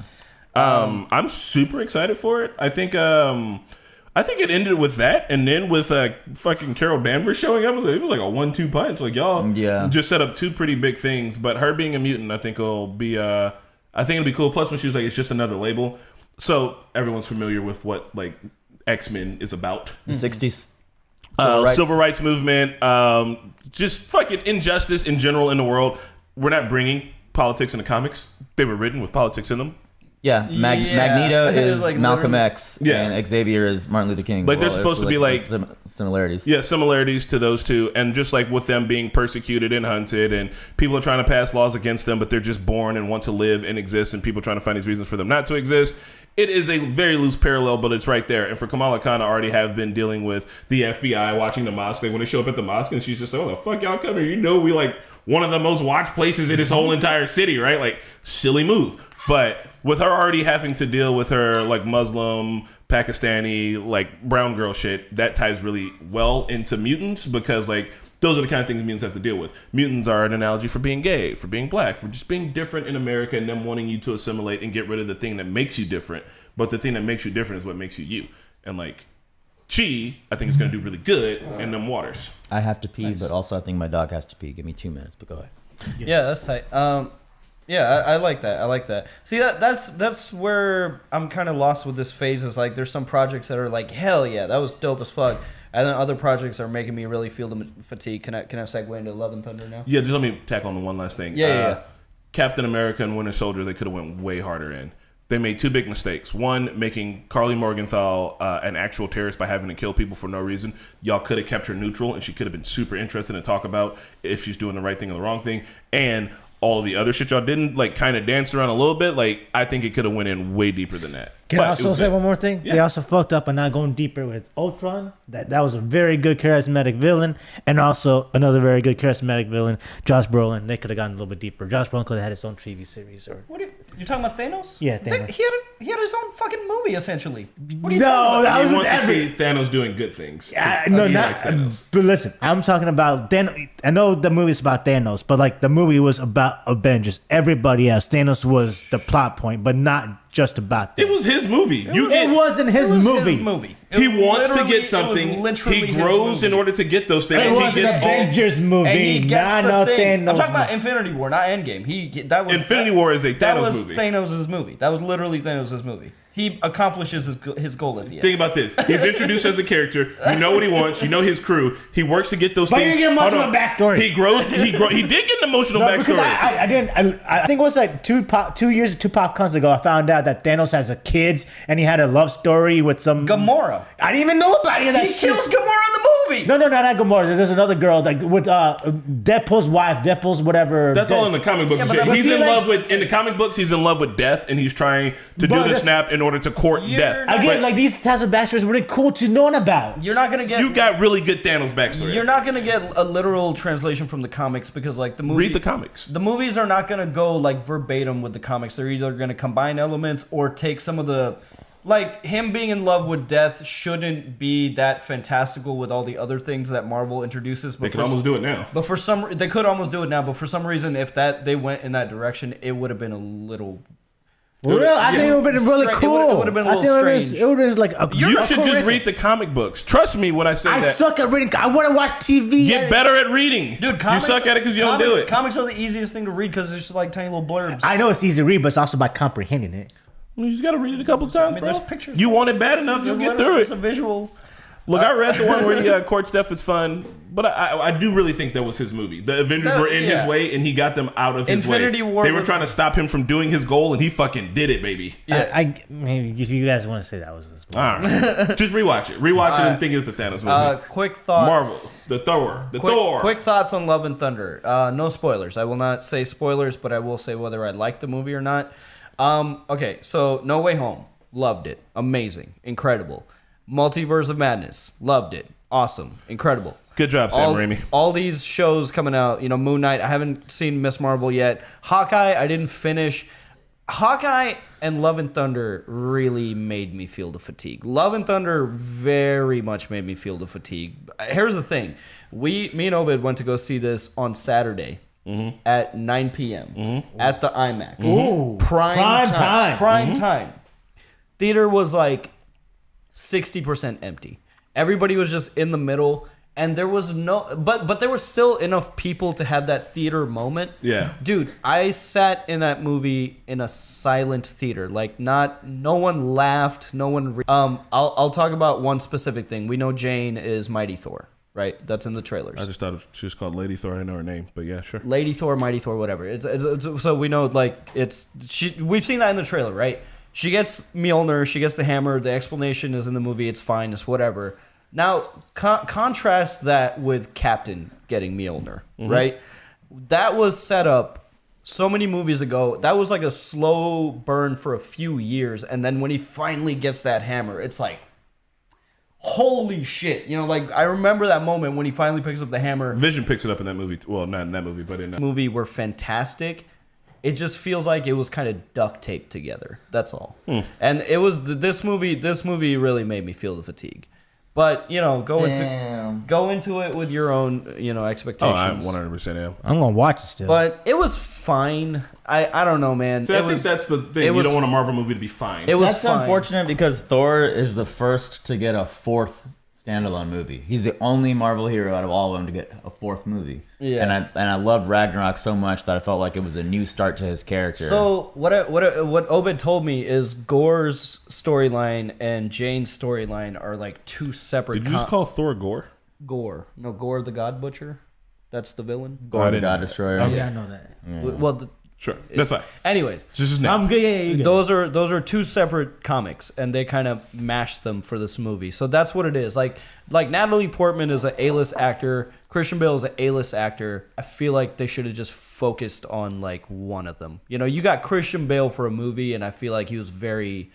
A: I'm super excited for it. I think it ended with that, and then with fucking Carol Danvers showing up. It was like a 1-2 punch. Like y'all just set up two pretty big things. But her being a mutant, I think will be. I think it'll be cool. Plus, when she was like, it's just another label, so everyone's familiar with what like X-Men is about.
C: The 60s.
A: Civil rights movement, just fucking injustice in general in the world. We're not bringing politics into comics. They were written with politics in them.
C: Yeah, Magneto
B: It is
C: is
B: like
C: Malcolm
B: literally-
C: X,
A: Yeah.
C: and Xavier is Martin Luther King.
A: Like, they're supposed to be like
C: similarities.
A: Yeah, similarities to those two, and just like with them being persecuted and hunted, and people are trying to pass laws against them, but they're just born and want to live and exist, and people trying to find these reasons for them not to exist. It is a very loose parallel, but it's right there. And for Kamala Khan to already have been dealing with the FBI watching the mosque, like when they show up at the mosque, and she's just like, "Oh, the fuck y'all come here? You know, we like one of the most watched places in this whole entire city, right?" Like, silly move, but with her already having to deal with her like Muslim, Pakistani, like brown girl shit, that ties really well into mutants, because like those are the kind of things mutants have to deal with. Mutants are an analogy for being gay, for being black, for just being different in America, and them wanting you to assimilate and get rid of the thing that makes you different. But the thing that makes you different is what makes you you. And like Chi, I think is going to do really good in them waters.
C: I have to pee, but also I think my dog has to pee. Give me 2 minutes, but go ahead.
B: Yeah, that's tight. Yeah, I like that. I like that. See, that's where I'm kind of lost with this phase. Is like there's some projects that are like, hell yeah, that was dope as fuck, and then other projects are making me really feel the fatigue. Can I segue into Love and Thunder now?
A: Yeah, just let me tackle on the one last thing.
B: Yeah.
A: Captain America and Winter Soldier, they could have went way harder in. They made two big mistakes. One, making Carly Morgenthau an actual terrorist by having to kill people for no reason. Y'all could have kept her neutral, and she could have been super interested to talk about if she's doing the right thing or the wrong thing. And all of the other shit y'all didn't, like, kind of dance around a little bit. Like, I think it could have went in way deeper than that.
D: Can
A: But
D: I
A: it
D: also
A: was
D: say
A: good.
D: one more thing?
A: Yeah.
D: They also fucked up on not going deeper with Ultron. That was a very good charismatic villain, and also another very good charismatic villain, Josh Brolin. They could have gone a little bit deeper. Josh Brolin could have had his own TV series, or
B: What are you talking about, Thanos?
D: Yeah, Thanos.
B: He had his own fucking movie essentially. What are you
D: No,
B: talking about?
D: that was
A: He
D: with
A: wants to
D: every.
A: see Thanos doing good things.
D: No,
A: He
D: not.
A: likes Thanos.
D: But listen, I'm talking about Thanos. I know the movie's about Thanos, but like the movie was about Avengers. Everybody else, Thanos was the plot point, but not just about that.
A: It was his movie.
D: It wasn't his
B: It was
D: movie.
B: His movie.
A: He wants to
B: Literally,
A: get something.
B: it was literally
A: He
B: his
A: grows
B: movie.
A: in order to get those things.
D: It was
A: He
D: an
A: gets all.
D: Avengers movie,
B: And he gets
D: not
B: the
D: a
B: thing.
D: Thanos.
B: I'm talking about
D: movie.
B: Infinity War, not Endgame. That was
A: Infinity War is a
B: that
A: Thanos
B: was
A: movie.
B: Thanos' movie. That was literally Thanos' movie. He accomplishes his goal at the end.
A: Think about this. He's introduced as a character. You know what he wants. You know his crew. He works to get those
D: But
A: things.
D: you get
A: Hold
D: emotional
A: on.
D: backstory.
A: He grows. He did get an emotional
D: No, because
A: backstory.
D: I didn't. I think it was like two years, two pop cons ago. I found out that Thanos has a kids and he had a love story with some
B: Gamora.
D: I didn't even know about any of that
B: He
D: shit.
B: kills Gamora in the movie.
D: No, not Gamora. There's another girl like with Deadpool's wife, Deadpool's whatever.
A: That's all in the comic book.
B: Yeah, but
A: shit.
B: that-
A: He's
D: but
A: in
D: see,
A: love
D: like-
A: with in the comic books. He's in love with death, and he's trying to do
D: But
A: the
D: that's-
A: snap in order to court
B: You're
A: death.
B: not-
D: Again,
A: But
D: like these types of backstories were really cool to know about.
B: You're not gonna get.
A: you got really good Thanos backstory.
B: You're not gonna get a literal translation from the comics because like the movie.
A: Read the comics.
B: The movies are not gonna go like verbatim with the comics. They're either gonna combine elements or take some of the. Like, him being in love with death shouldn't be that fantastical with all the other things that Marvel introduces.
A: They
B: But
A: can almost do it now.
B: But for some, they could almost do it now. But for some reason, if they went in that direction, it would have been a little.
D: Real, I think it would have been really
B: It
D: cool.
B: would've been a
D: I
B: little
D: think
B: strange.
D: It would have been like a.
A: You should just read the comic books. Trust me when I say
D: I
A: that.
D: suck at reading. I want to watch TV.
A: Get better at reading.
B: Dude, comics,
A: you suck at it because you don't do it.
B: Comics are the easiest thing to read because it's just like tiny little blurbs.
D: I know it's easy to read, but it's also by comprehending it.
A: You just got to read it a couple of times,
B: mean,
A: bro.
B: there's pictures.
A: You want it bad enough, you'll get through
B: It's
A: it.
B: a visual.
A: Look, I read the one where he courts death. It's fun, but I do really think that was his movie. The Avengers were in his way, and he got them out of his
B: Infinity
A: way.
B: War
A: They were
B: was-
A: trying to stop him from doing his goal, and he fucking did it, baby.
B: Yeah.
D: I maybe if you guys want to say that was this movie.
A: All right, just rewatch it. Rewatch it and think it's the Thanos movie.
B: Quick thoughts.
A: Marvel, the Thor.
B: Quick thoughts on Love and Thunder. No spoilers. I will not say spoilers, but I will say whether I like the movie or not. Okay, so No Way Home. Loved it. Amazing. Incredible. Multiverse of Madness. Loved it. awesome, incredible.
A: Good job, Sam Raimi.
B: All these shows coming out, Moon Knight. I haven't seen Miss Marvel yet. Hawkeye, I didn't finish. Hawkeye and Love and Thunder really made me feel the fatigue. Love and Thunder very much made me feel the fatigue. Here's the thing. Me and Obed went to go see this on Saturday at 9 p.m. At the IMAX.
D: Ooh, prime time.
B: Prime time. Theater was like 60% empty. Everybody was just in the middle. And there was but there was still enough people to have that theater moment.
A: Yeah.
B: Dude, I sat in that movie in a silent theater. Like, no one laughed. No one, I'll talk about one specific thing. We know Jane is Mighty Thor, right? That's in the trailers.
A: I just thought she was called Lady Thor. I didn't know her name, but yeah, sure.
B: Lady Thor, Mighty Thor, whatever. So we know, like, we've seen that in the trailer, right? She gets Mjolnir, she gets the hammer. The explanation is in the movie. It's fine. It's whatever. Now, contrast that with Captain getting Mjolnir, right? That was set up so many movies ago. That was like a slow burn for a few years. And then when he finally gets that hammer, it's like, holy shit. Like, I remember that moment when he finally picks up the hammer.
A: Vision picks it up in that movie. Well, not in that movie, but in that
B: movie were fantastic. It just feels like it was kind of duct taped together. That's all. And it was this movie really made me feel the fatigue. But go into it with your own expectations.
A: Oh, I 100% am.
D: I'm gonna watch it still.
B: But it was fine. I don't know, man.
A: See, I think that's the thing. You don't want a Marvel movie to be fine.
C: That's
B: fine.
C: unfortunate because Thor is the first to get a fourth standalone movie. He's the only Marvel hero out of all of them to get a fourth movie.
B: Yeah.
C: And I loved Ragnarok so much that I felt like it was a new start to his character.
B: So what Obed told me is Gore's storyline and Jane's storyline are like two separate.
A: Did you just call Thor Gore?
B: Gore? No, Gore the God Butcher. That's the villain.
C: Gore the God Destroyer.
D: Oh, yeah, I know that.
C: Yeah.
B: Well,
A: Sure, that's fine.
B: anyways,
A: Just his name.
D: I'm good. Yeah, you good.
B: those are two separate comics, and they kind of mashed them for this movie. So that's what it is. Like Natalie Portman is an A-list actor. Christian Bale is an A-list actor. I feel like they should have just focused on like one of them. You got Christian Bale for a movie, and I feel like he was very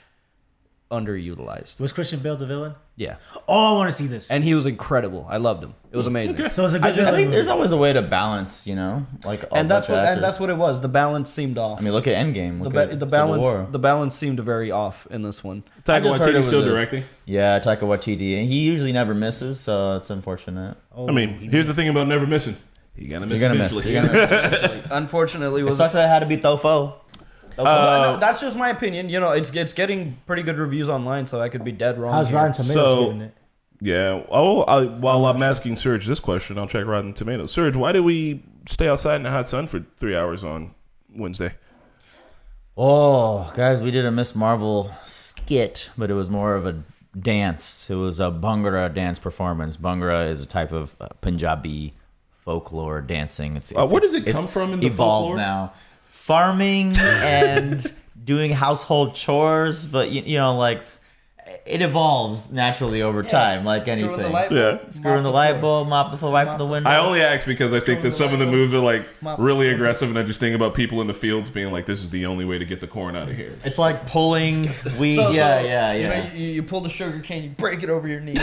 B: underutilized.
D: Was Christian Bale the villain?
B: Yeah.
D: Oh, I want to see this.
B: And he was incredible. I loved him. It was amazing.
D: So it's a good.
C: I think there's always a way to balance, like all
B: And that's
C: actors.
B: what it was. The balance seemed off.
C: I mean, look at Endgame. Look at
B: the balance seemed very off in this one.
A: Taika
C: just heard it
A: Waititi's
C: was
A: still
C: a-
A: directing.
C: Yeah, Taika Waititi, and he usually never misses, so it's unfortunate.
A: I mean, here's the thing about never missing. You're gonna miss
C: You're gonna miss.
A: eventually.
C: You're gonna miss.
B: Unfortunately,
C: It
B: was
C: sucks that it had to be Thofo.
B: no, that's just my opinion. It's getting pretty good reviews online, so I could be dead wrong.
D: How's
B: here.
D: Rotten Tomatoes
A: So-
D: giving it?
A: Yeah. While I'm asking Surge this question, I'll check Rotten Tomatoes. Surge, why did we stay outside in the hot sun for 3 hours on Wednesday?
C: Oh, guys, we did a Miss Marvel skit, but it was more of a dance. It was a Bhangra dance performance. Bhangra is a type of Punjabi folklore dancing.
A: Where does it come from in the
C: evolved
A: folklore?
C: now? Farming and doing household chores, but like it evolves naturally over time, like
B: Screwing
C: anything.
B: the light
A: Yeah.
B: bulb,
C: Screwing the light bulb, mop the floor, wipe the window.
A: I only ask because I think that some of the moves are like
B: Mop.
A: really aggressive, and I just think about people in the fields being like, "This is the only way to get the corn out of here."
C: It's like pulling weed.
B: So,
C: yeah.
B: You pull the sugar cane, you break it over your knee.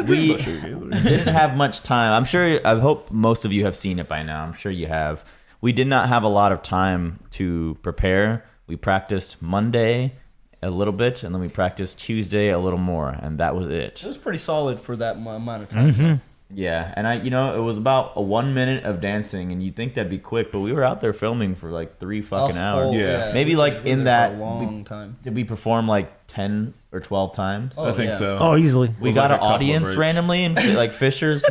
C: We didn't have much time. I hope most of you have seen it by now. I'm sure you have. We did not have a lot of time to prepare. We practiced Monday a little bit, and then we practiced Tuesday a little more, and that was it.
B: It was pretty solid for that amount of time.
C: Yeah, and it was about a 1 minute of dancing, and you'd think that'd be quick, but we were out there filming for like 3 fucking hours.
A: Yeah.
C: Maybe
B: we
C: like
B: were
C: in
B: there
C: that,
B: for a long time.
C: did we perform like 10 or 12 times?
A: I think
B: yeah.
A: so.
D: Oh, easily.
C: We
A: was
C: got
A: like
C: an
A: a couple of
C: audience
A: breaks.
C: randomly, and like Fisher's,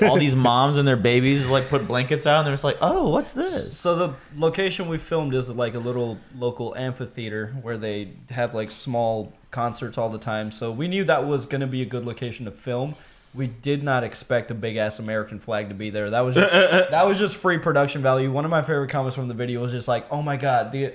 C: all these moms and their babies like put blankets out, and they're just like, "Oh, what's this?"
B: So the location we filmed is like a little local amphitheater where they have like small concerts all the time. So we knew that was going to be a good location to film. we did not expect a big ass American flag to be there. That was just free production value. One of my favorite comments from the video was just like, "Oh my god, the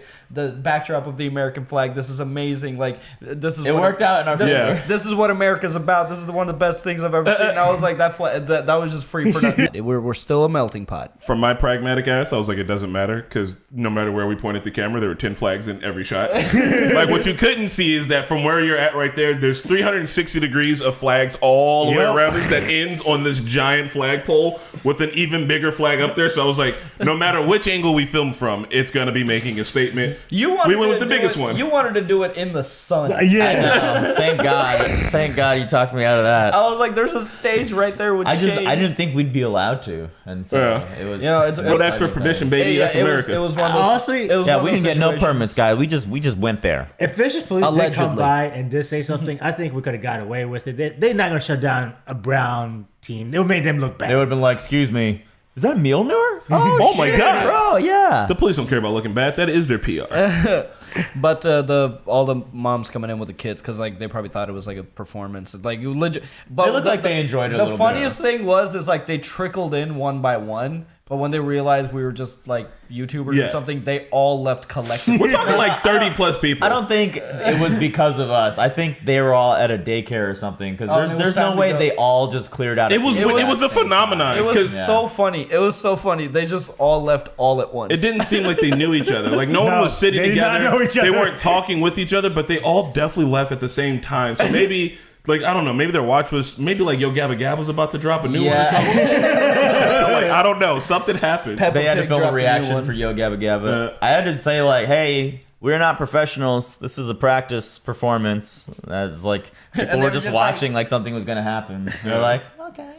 B: backdrop of the American flag. This is amazing. Like this is
C: It worked out in our favor.
B: This is what America's about. This is one of the best things I've ever seen." And I was like, that was just free production. We're still a melting pot.
A: From my pragmatic ass, I was like, it doesn't matter because no matter where we pointed the camera, there were 10 flags in every shot. Like what you couldn't see is that from where you're at right there, there's 360 degrees of flags all the way around us that ends on this giant flagpole with an even bigger flag up there. So I was like, no matter which angle we film from, it's gonna be making a statement. We went with the biggest one.
B: You wanted to do it in the sun.
C: Yeah. I know. Thank God you talked me out of that.
B: I was like, there's a stage right there with shade.
C: I didn't think we'd be allowed to, and so it was.
A: Don't ask for permission, baby. That's America.
B: It was one of those,
D: honestly.
C: We didn't get no permits, guys. We just went there.
D: If Fishers Police did
B: Allegedly.
D: come by and did say something, I think we could have got away with it. They're not going to shut down a brown team. It would make them look bad.
C: They would have been like, "Excuse me, is that Mjolnir?
A: Oh my god,
C: bro, yeah."
A: The police don't care about looking bad. That is their PR.
B: But all the moms coming in with the kids because like they probably thought it was like a performance. Like you legit. But
C: They looked like they enjoyed it a little bit.
B: The funniest thing was like they trickled in one by one. But when they realized we were just like YouTubers or something, they all left collectively.
A: We're talking like 30 plus people.
C: I don't think it was because of us. I think they were all at a daycare or something because there's no way they all just cleared out.
A: It was a phenomenon.
B: It was so funny. It was so funny. They just all left all at once.
A: It didn't seem like they knew each other. Like no one was sitting
D: they did
A: together.
D: not know each
A: They
D: other.
A: weren't talking with each other, but they all definitely left at the same time. So maybe, like, I don't know, maybe their watch was, maybe like Yo Gabba Gabba was about to drop a new one or something. So, like, I don't know. Something happened.
C: They had to
B: Pig
C: film a
B: dropped a new
C: reaction
B: one.
C: for Yo Gabba Gabba. I had to say like, "Hey, we're not professionals. This is a practice performance." That's like people
B: they
C: were
B: were
C: just
B: just
C: watching like something was gonna happen. They're like, "Okay."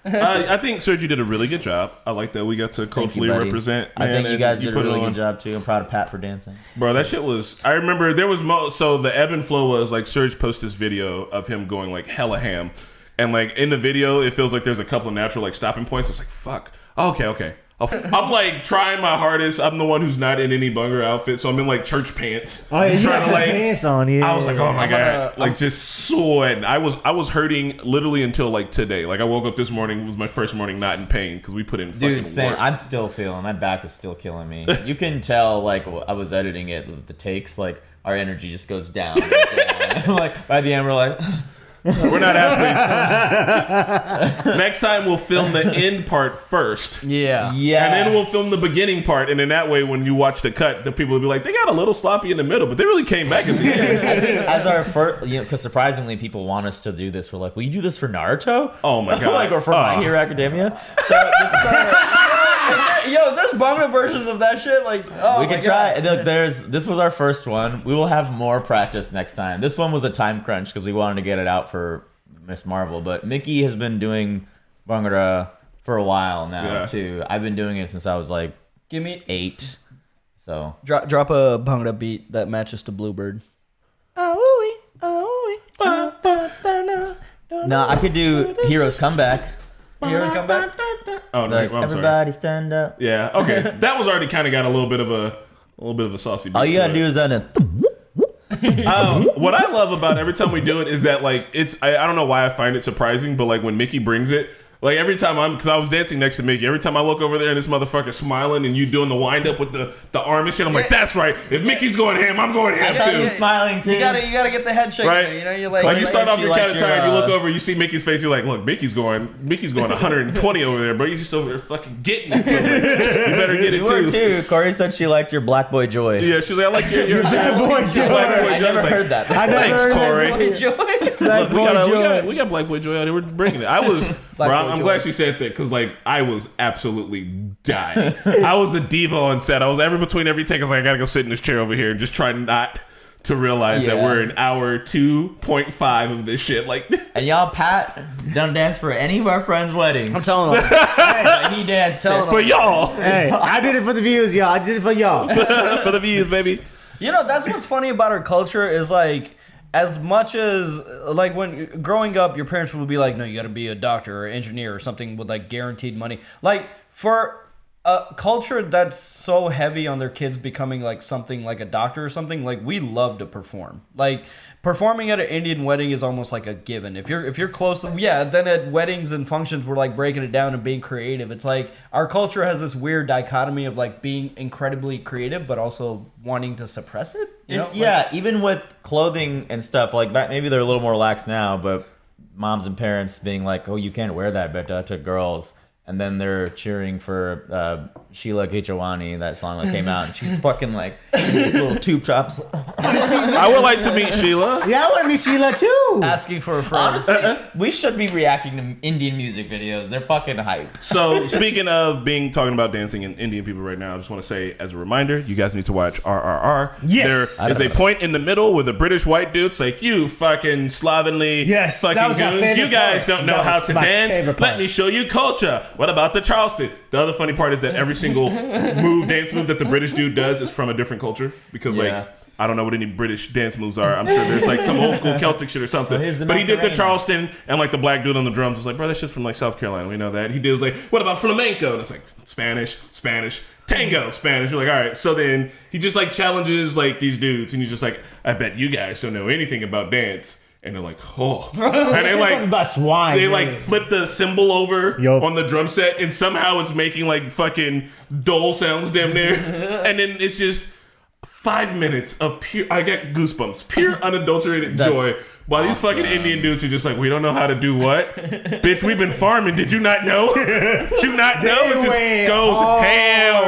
A: I think Serge, you did a really good job. I like that we got to culturally represent.
C: I think
A: man,
C: you guys
A: and
C: did a
A: put it
C: really
A: on.
C: good job too. I'm proud of Pat for dancing.
A: Bro, that shit was. I remember there was so the ebb and flow was like Serge posted this video of him going like hella ham, and like in the video it feels like there's a couple of natural like stopping points. It's like fuck. Okay. I'm like trying my hardest. I'm the one who's not in any bunger outfit, so I'm in like church pants.
D: Oh, yeah, you
A: trying
D: got
A: to like.
D: pants on, yeah.
A: I was like, oh my god,
B: gonna-
A: like just sweating. I was hurting literally until like today. Like I woke up this morning, it was my first morning not in pain because we put in fucking
C: Dude, same.
A: work.
C: I'm still feeling. My back is still killing me. You can tell, like, I was editing it with the takes. Like, our energy just goes down. And down. Like, by the end, we're like,
A: We're not athletes. Next time we'll film the end part first.
B: Yeah.
C: yeah.
A: And then we'll film the beginning part, and in that way, when you watch the cut, the people will be like, "They got a little sloppy in the middle, but they really came back at the end."
C: I think as our first, because surprisingly, people want us to do this. We're like, will you do this for Naruto?
A: Oh my god!
C: Like, or for My Hero Academia? So this is
B: Yo, there's manga versions of that shit. Like, oh,
C: we
B: my
C: could try.
B: God.
C: Look, this was our first one. We will have more practice next time. This one was a time crunch because we wanted to get it out for Miss Marvel. But Micky has been doing Bhangra for a while now too. I've been doing it since I was like
B: Give me
C: 8. So
B: drop a Bhangra beat that matches to Bluebird.
C: no, I could do Heroes Comeback.
B: Heroes come back.
A: Oh no!
C: Like,
A: I'm sorry.
C: everybody stand up.
A: Yeah. Okay. That was already kind of got a little bit of a saucy. Beat
C: All you
A: to
C: gotta
A: it.
C: do is that.
A: What I love about every time we do it is that like I don't know why I find it surprising, but like when Micky brings it, like every time because I was dancing next to Micky, every time I look over there and this motherfucker smiling and you doing the wind up with the arm and shit, I'm like, that's right. If Micky's going ham, I'm going ham
C: I saw
A: too.
C: you smiling too.
B: You gotta get the head shake.
A: Right?
B: There, you know, you're like,
A: Like you start off,
C: she
A: you're kind
C: liked
A: of tired. You
C: your,
A: look over, you see Micky's face. You're like, look, Micky's going 120 over there, bro. He's just over there fucking getting it. So, like, you better get it
C: You were
A: too.
C: too. Corey said she liked your Black Boy Joy.
A: Yeah, she's like, I like your
D: Black Boy Joy.
A: Black Boy
C: I
A: Joy.
C: never
A: It's like,
C: heard that.
D: I never
A: Thanks,
D: heard that.
A: Corey.
B: enjoy.
D: Black Boy
A: We got Black Boy Joy out here. We're bringing it. I was, bro,
B: Boy
A: I'm
B: Joy.
A: glad she said that because like I was absolutely dying. I was a diva on set. I was between every take. I was like, I gotta go sit in this chair over here and just try not to realize that
C: Yeah.
A: we're in hour 2.5 of this shit. Like,
C: And y'all, Pat don't dance for any of our friends' weddings.
B: I'm telling them.
C: But he danced
A: for y'all,
D: Hey, I did it for the views, y'all. I did it for y'all.
A: for the views, baby.
B: You know, that's what's funny about our culture is like, as much as like when growing up, your parents would be like, no, you got to be a doctor or engineer or something with like guaranteed money. Like for a culture that's so heavy on their kids becoming like something like a doctor or something, like we love to perform. Like performing at an Indian wedding is almost like a given. If you're close, yeah. Then at weddings and functions, we're like breaking it down and being creative. It's like our culture has this weird dichotomy of like being incredibly creative, but also wanting to suppress it.
C: Even with clothing and stuff like that, maybe they're a little more lax now, but moms and parents being like, "Oh, you can't wear that, beta," to girls. And then they're cheering for Sheila Kichawani, that song that came out, and she's fucking like these little tube chops.
A: I would like to meet Sheila.
D: Yeah, I want to meet Sheila too.
B: Asking for a friend.
C: Honestly, we should be reacting to Indian music videos. They're fucking hype.
A: So speaking of talking about dancing and Indian people right now, I just want to say as a reminder, you guys need to watch RRR.
D: Yes.
A: There is a point in the middle where the British white dude's like, "You fucking slovenly fucking goons. You guys don't know how to dance. Let me show you culture. What about the Charleston?" The other funny part is that every single dance move that the British dude does is from a different culture because like I don't know what any British dance moves are. I'm sure there's like some old school Celtic shit or something. But he did the Charleston, and like the black dude on the drums was like, "Bro, that shit's from like South Carolina. We know that." He did was like, "What about flamenco?" And it's like Spanish, tango, Spanish. You're like, all right. So then he just like challenges like these dudes, and he's just like, "I bet you guys don't know anything about dance." And they're like, "Oh," and they like
D: about swine,
A: they like flip the cymbal over on the drum set, and somehow it's making like fucking dole sounds damn near, and then it's just 5 minutes of pure. I get goosebumps, pure unadulterated joy. While these fucking Indian dudes are just like, "We don't know how to do what, bitch. We've been farming. Did you not know? Did you not know?" It just goes ham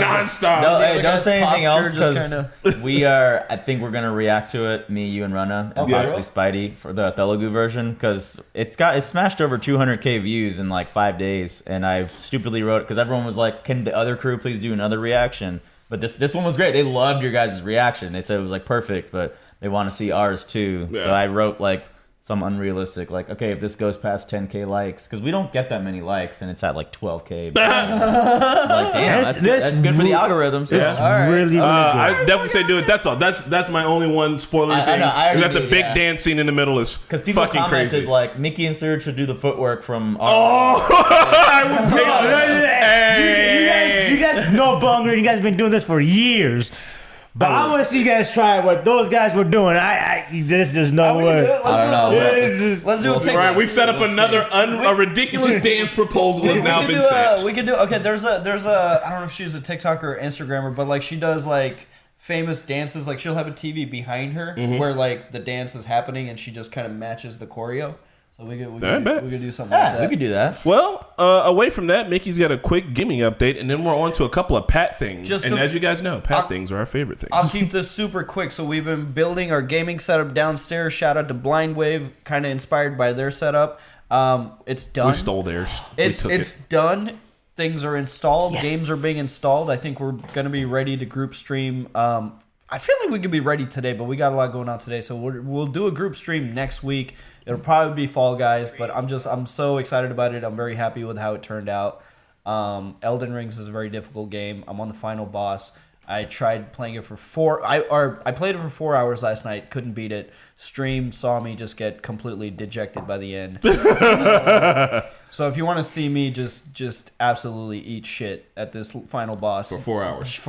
A: nonstop.
C: Don't say anything else because we are. I think we're gonna react to it. Me, you, and Rana, and possibly Spidey for the Telugu version because it smashed over 200K views in like 5 days, and I stupidly wrote it because everyone was like, "Can the other crew please do another reaction?" But this one was great. They loved your guys' reaction. They said it was like perfect, but they want to see ours too. Yeah. So I wrote like some unrealistic, like, okay, if this goes past 10K likes, because we don't get that many likes, and it's at like 12K. Like, damn, that's good for the algorithms. So.
D: Right. Really good.
A: I definitely say do it. That's all. That's my only one spoiler thing. I that the big dance scene in the middle is fucking crazy. Because people commented like Micky and Suraj should do the footwork from. I would pay.
D: You guys know Bunger. You guys have been doing this for years. But I want to see you guys try what those guys were doing. There's just no way.
C: I don't know.
B: Let's do it.
A: All right, we've set up a ridiculous dance proposal has now been set.
B: We can do. Okay, there's a. I don't know if she's a TikToker or Instagrammer, but like she does like famous dances. Like she'll have a TV behind her where like the dance is happening, and she just kind of matches the choreo. So we could do something like that.
C: We could do that.
A: Well, away from that, Mickey's got a quick gaming update, and then we're on to a couple of Pat things. As you guys know, Pat things are our favorite things.
B: I'll keep this super quick. So we've been building our gaming setup downstairs. Shout out to Blind Wave, kind of inspired by their setup. It's done.
A: We stole theirs.
B: It's done. Things are installed. Yes. Games are being installed. I think we're going to be ready to group stream. I feel like we could be ready today, but we got a lot going on today. So we'll do a group stream next week. It'll probably be Fall Guys, but I'm so excited about it. I'm very happy with how it turned out. Elden Rings is a very difficult game. I'm on the final boss. I tried playing it for I played it for 4 hours last night. Couldn't beat it. Stream saw me just get completely dejected by the end. So if you want to see me just absolutely eat shit at this final boss
A: for 4 hours,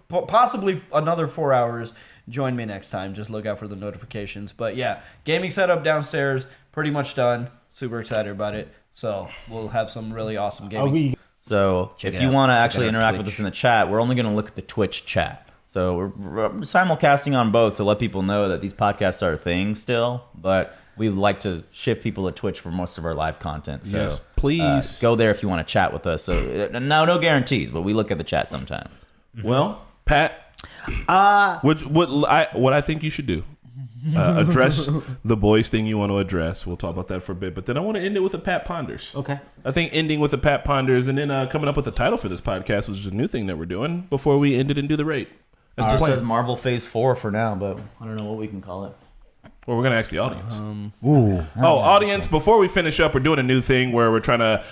B: possibly another 4 hours. Join me next time. Just look out for the notifications. But yeah, gaming setup downstairs, pretty much done. Super excited about it. So we'll have some really awesome gaming.
C: So if you want to actually interact with us in the chat, we're only going to look at the Twitch chat. So we're simulcasting on both to let people know that these podcasts are a thing still. But we like to shift people to Twitch for most of our live content. So
A: yes, please
C: go there if you want to chat with us. So no guarantees, but we look at the chat sometimes.
A: Well, Pat. What I think you should do, address the boys thing you want to address. We'll talk about that for a bit, but then I want to end it with a Pat Ponders.
D: Okay.
A: I think ending with a Pat Ponders and then coming up with a title for this podcast, which is a new thing that we're doing before we end it and do the rate.
C: That's the plan. It says Marvel Phase 4 for now, but I don't know what we can call it.
A: Well, we're going to ask the audience. Audience, before we finish up, we're doing a new thing where we're trying to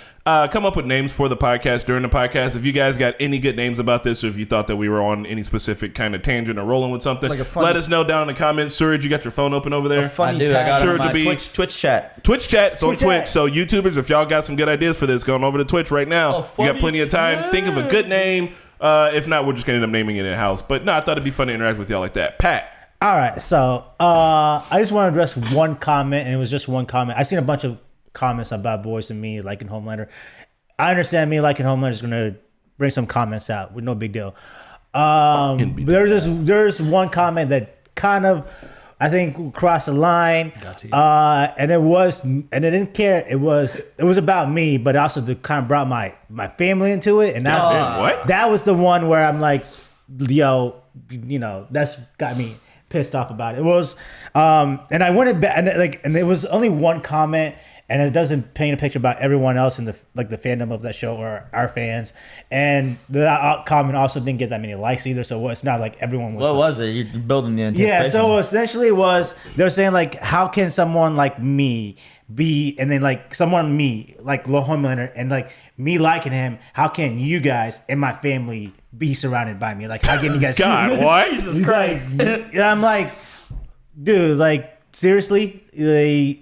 A: come up with names for the podcast during the podcast. If you guys got any good names about this, or if you thought that we were on any specific kind of tangent or rolling with something, let us know down in the comments. Suraj, you got your phone open over there?
C: I do. I got it on my Twitch chat.
A: Twitch chat. It's on Twitch. So YouTubers, if y'all got some good ideas for this, going over to Twitch right now. You got plenty of time. Think of a good name. If not, we're just going to end up naming it in-house. But no, I thought it'd be fun to interact with y'all like that. Pat,
D: All right, so I just want to address one comment, and it was just one comment. I've seen a bunch of comments about Boys and Me liking Homelander. I understand me liking Homelander is going to bring some comments out with no big deal. There's one comment that kind of I think crossed the line, and it didn't care. It was about me, but also kind of brought my family into it, and that was the one where I'm like, yo, that's got me pissed off about it. It was, and I went back, and it was only one comment. And it doesn't paint a picture about everyone else in the fandom of that show or our fans. And the comment also didn't get that many likes either. So it's not like everyone was.
C: What was it? You're building the anticipation.
D: Yeah. So essentially, they're saying like, how can someone like me be, and then like someone me like Lil Homelander and like me liking him? How can you guys and my family be surrounded by me? Like, how can you guys?
A: God, what?
B: Jesus Christ!
D: I'm like, dude, like seriously,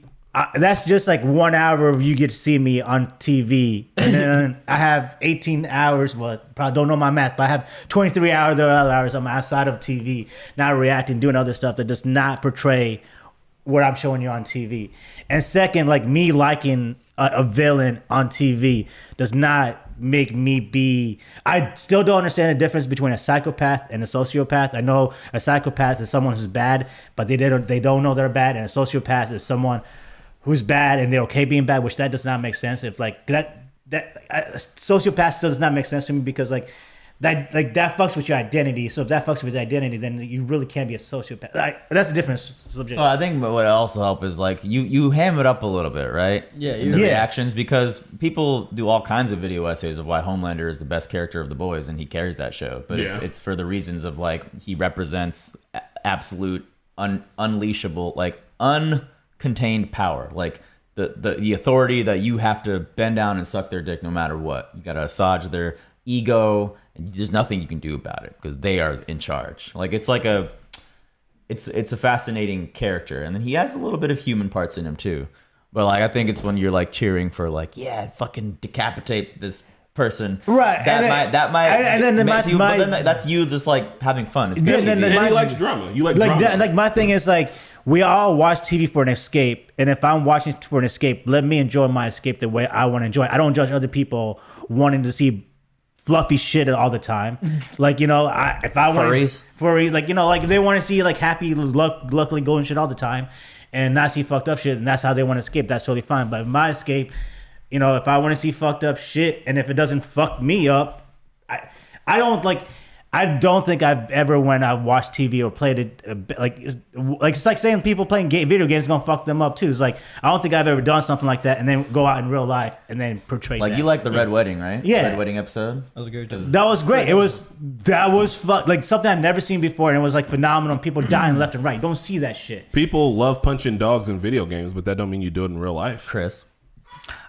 D: that's just like 1 hour of you get to see me on TV. And then I have 18 hours, probably don't know my math, but I have 23 hours I'm outside of TV, not reacting, doing other stuff that does not portray what I'm showing you on TV. And second, like me liking a villain on TV does not make me be. I still don't understand the difference between a psychopath and a sociopath. I know a psychopath is someone who's bad, but they don't know they're bad, and a sociopath is someone who's bad and they're okay being bad, which that does not make sense. If like that sociopath does not make sense to me, because that fucks with your identity. So if that fucks with your identity, then you really can't be a sociopath. That's a different subject.
C: So I think what also help is like you ham it up a little bit, right?
B: Yeah,
C: the reactions, because people do all kinds of video essays of why Homelander is the best character of the boys, and he carries that show. But it's for the reasons of like he represents absolute unleashable, like uncontained power, like the authority that you have to bend down and suck their dick no matter what. You gotta assuage their ego, and there's nothing you can do about it because they are in charge. Like it's a fascinating character, and then he has a little bit of human parts in him too. But like I think it's when you're like cheering for like, yeah, fucking decapitate this person,
D: right?
C: That might that's you just like having fun. It's
A: and he likes drama. You like drama.
D: Like my thing is like, we all watch TV for an escape, and if I'm watching for an escape, let me enjoy my escape the way I want to enjoy it. I don't judge other people wanting to see fluffy shit all the time. Like, if I want furries, like, like if they want to see like happy, luckily golden shit all the time and not see fucked up shit, and that's how they want to escape, that's totally fine. But my escape, if I want to see fucked up shit, and if it doesn't fuck me up, I don't think I've ever, when I watched TV or played it, like it's like saying people playing video games is gonna fuck them up too. It's like, I don't think I've ever done something like that and then go out in real life and then portray
C: like
D: that.
C: You like the Red Wedding, right?
D: Yeah,
C: Red Wedding episode.
B: That was great.
D: That was great. That was like something I've never seen before, and it was like phenomenal. People dying left and right. Don't see that shit.
A: People love punching dogs in video games, but that don't mean you do it in real life.
C: Chris,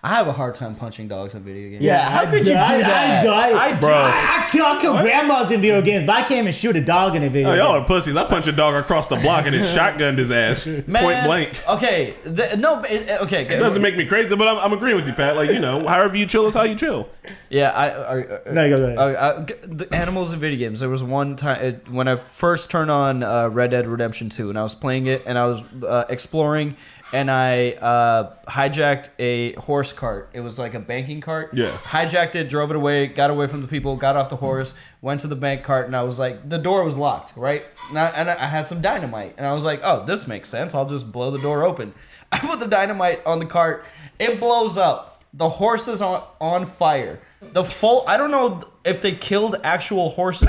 B: I have a hard time punching dogs in video games.
D: Yeah, how could you do that? I kill grandmas in video games, but I can't even shoot a dog in a video game.
A: Y'all are pussies. I punched a dog across the block and it shotgunned his ass point blank.
B: Okay, okay.
A: It doesn't make me crazy, but I'm agreeing with you, Pat. Like, however you chill is how you chill.
B: Yeah,
D: no, go ahead.
B: The animals in video games. There was one time when I first turned on Red Dead Redemption 2, and I was playing it, and I was exploring, and I hijacked a horse cart. It was like a banking cart.
A: Yeah.
B: Hijacked it, drove it away, got away from the people, got off the horse, went to the bank cart, and I was like, the door was locked, right? And I had some dynamite, and I was like, oh, this makes sense. I'll just blow the door open. I put the dynamite on the cart. It blows up. The horse is on fire. I don't know if they killed actual horses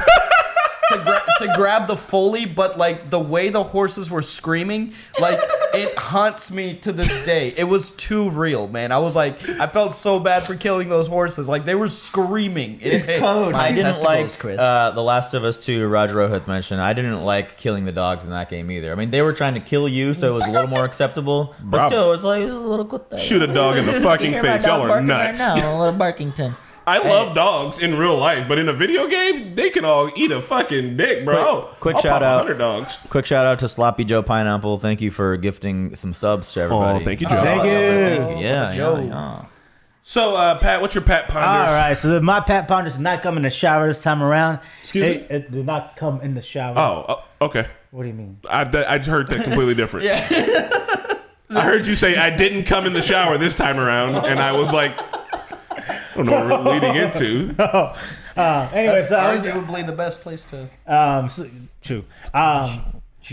B: to grab the Foley, but like the way the horses were screaming, like it haunts me to this day. It was too real, man. I was like, I felt so bad for killing those horses. Like they were screaming.
C: It's code. I didn't like
B: Chris.
C: The Last of Us 2. Roger Rohith mentioned. I didn't like killing the dogs in that game either. I mean, they were trying to kill you, so it was a little more acceptable. But still, it was a little good.
A: Shoot a dog in the fucking face. Y'all are nuts.
C: Right now, a little Barkington.
A: I love dogs in real life, but in a video game, they can all eat a fucking dick, bro.
C: Quick shout out. 100 dogs. Quick shout out to Sloppy Joe Pineapple. Thank you for gifting some subs to everybody.
A: Oh, thank you, Joe.
D: Thank you.
C: Yeah, Joe. Yeah.
A: So, Pat, what's your Pat Ponders?
D: All right, so my Pat Ponders did not come in the shower this time around.
A: Excuse me?
D: It did not come in the shower.
A: Oh, okay.
D: What do you mean?
A: I heard that completely different. Yeah. I heard you say I didn't come in the shower this time around, and I was like, I don't know what we're leading into.
B: Anyway,
D: so I was
B: arguably the best place to.
D: True.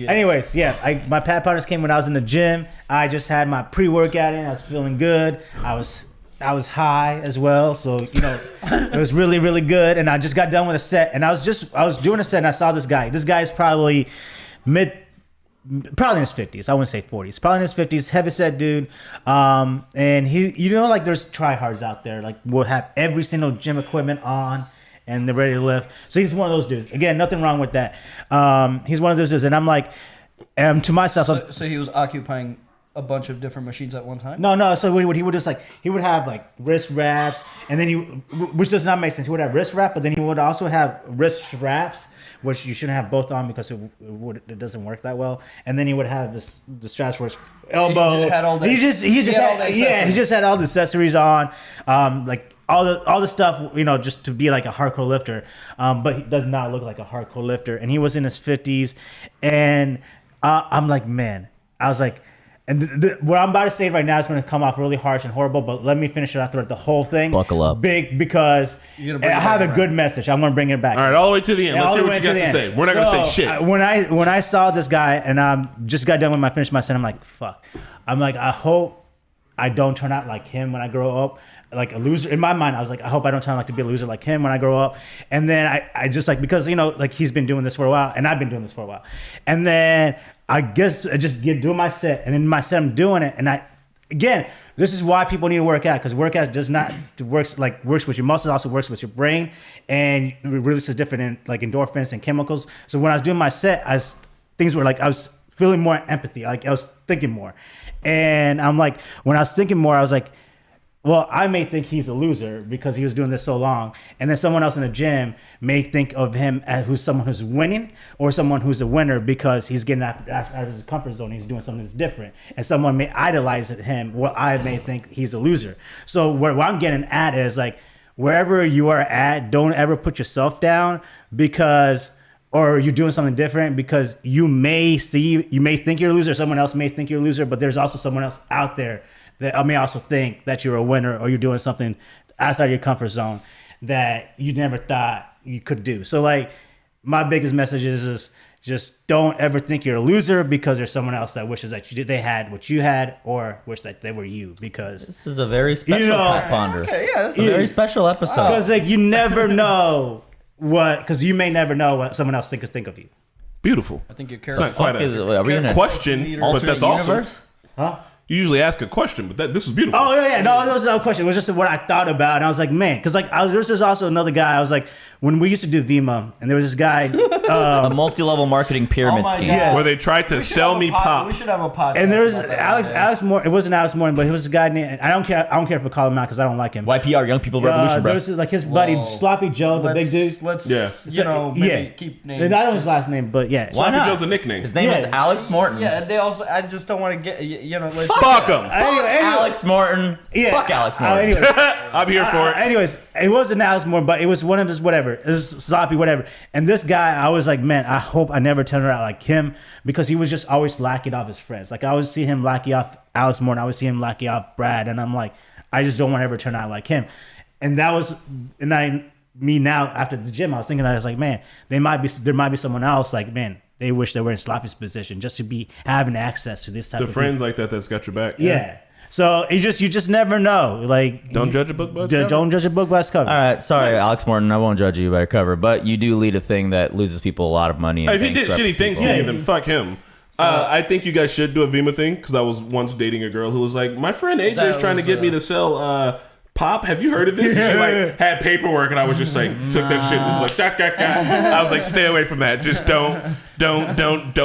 D: Anyways, yeah, my Pat Ponders came when I was in the gym. I just had my pre-workout in. I was feeling good. I was high as well, so it was really, really good. And I just got done with a set, and I was doing a set, and I saw this guy. This guy is probably probably in his 50s. I wouldn't say 40s. Probably in his 50s. Heavy set dude. And he, like there's tryhards out there, like will have every single gym equipment on. And they're ready to lift. So he's one of those dudes. Again, nothing wrong with that. He's one of those dudes. And I'm like, to myself.
B: So he was occupying a bunch of different machines at one time?
D: No. So he would just he would have like wrist wraps. And then which does not make sense. He would have wrist wrap, but then he would also have wrist straps, which you shouldn't have both on because it doesn't work that well. And then he would have the straps for his elbow. He just had all the accessories on. Like, all the stuff, just to be like a hardcore lifter, but he does not look like a hardcore lifter. And he was in his 50s, and I'm like, man, I was like, and what I'm about to say right now is going to come off really harsh and horrible, but let me finish it after the whole thing.
C: Buckle up.
D: Big, because I have a good message. I'm going to bring it back.
A: All right, all the way to the end. Let's hear what you got to say. We're not going to say shit.
D: When I saw this guy, and I just got done with finished my set, I'm like, fuck. I'm like, I hope I don't turn out like him when I grow up. Like a loser in my mind, I was like, I hope I don't turn out to be a loser like him when I grow up. And then I just like, because like he's been doing this for a while, and I've been doing this for a while. And then I guess I just doing my set, and in my set I'm doing it. And again, this is why people need to work out, because workout does not works with your muscles, also works with your brain, and it releases different like endorphins and chemicals. So when I was doing my set, I was feeling more empathy, like I was thinking more. And I'm like, when I was thinking more, I was like, well, I may think he's a loser because he was doing this so long. And then someone else in the gym may think of him as someone who's winning, or someone who's a winner because he's getting out of his comfort zone. He's doing something that's different. And someone may idolize him. Well, I may think he's a loser. So what I'm getting at is like, wherever you are at, don't ever put yourself down or you're doing something different, because you may think you're a loser. Someone else may think you're a loser, but there's also someone else out there that I may also think that you're a winner, or you're doing something outside your comfort zone that you never thought you could do. So like, my biggest message is just don't ever think you're a loser because there's someone else that wishes that they had what you had, or wish that they were you, because
C: this is a very special Pat Ponders.
B: Okay, yeah,
C: this is a very special episode.
D: Because like, you never know because you may never know what someone else think of you.
A: Beautiful.
B: I think you're
A: It's not
B: careful.
A: quite
C: Are we in a
A: question, but that's awesome.
D: Huh?
A: You usually ask a question, but this is beautiful.
D: Oh yeah, no, that was no question. It was just what I thought about, and I was like, man, because like there was also another guy. I was like, when we used to do Vima, and there was this guy,
C: a multi-level marketing pyramid scheme.
D: God.
A: Where they tried to sell me pop.
B: We should have a podcast.
D: and there was
B: about that
D: Alex Moore. It wasn't Alex Moore, but he was a guy named. I don't care if we call him out because I don't like him.
C: YPR, Young People Revolution, bro.
D: There was like his buddy Sloppy Joe, the big dude.
B: Let's
D: Yeah.
B: keep names.
D: I don't know his last name, but yeah.
C: Why
A: Sloppy
C: not?
A: Joe's a nickname.
C: His name is Alex Morton.
B: Yeah, they also. I just don't want to get let's
A: Fuck him.
D: Anyway,
C: Alex Morton.
D: Yeah.
C: Fuck Alex Morton.
D: Anyway,
A: I'm here for it.
D: anyways, it wasn't Alex Moore, but it was one of his whatever. It was Sloppy, whatever. And this guy, I was like, man, I hope I never turn out like him, because he was just always lacking off his friends. Like I always see him lacking off Alex Moore, and I always see him lacking off Brad, and I'm like, I just don't want to ever turn out like him. And that was, me now after the gym, I was thinking that I was like, man, there might be someone else like, man, they wish they were in Sloppy's position just to be having access to this type
A: To
D: of
A: friends like that's got your back.
D: Yeah. So you just never know. Like,
A: Don't judge a book by its cover.
D: Don't judge a book by its cover.
C: All right, sorry, Alex Morton. I won't judge you by your cover, but you do lead a thing that loses people a lot of money. And
A: If he did
C: bankrupts
A: shitty things
C: people.
A: to you, then fuck him. I think you guys should do a Vima thing, because I was once dating a girl who was like, my friend AJ is trying to get me to sell pop. Have you heard of this? And she like had paperwork, and I was just like, took that shit and was like, I was like, stay away from that. Just don't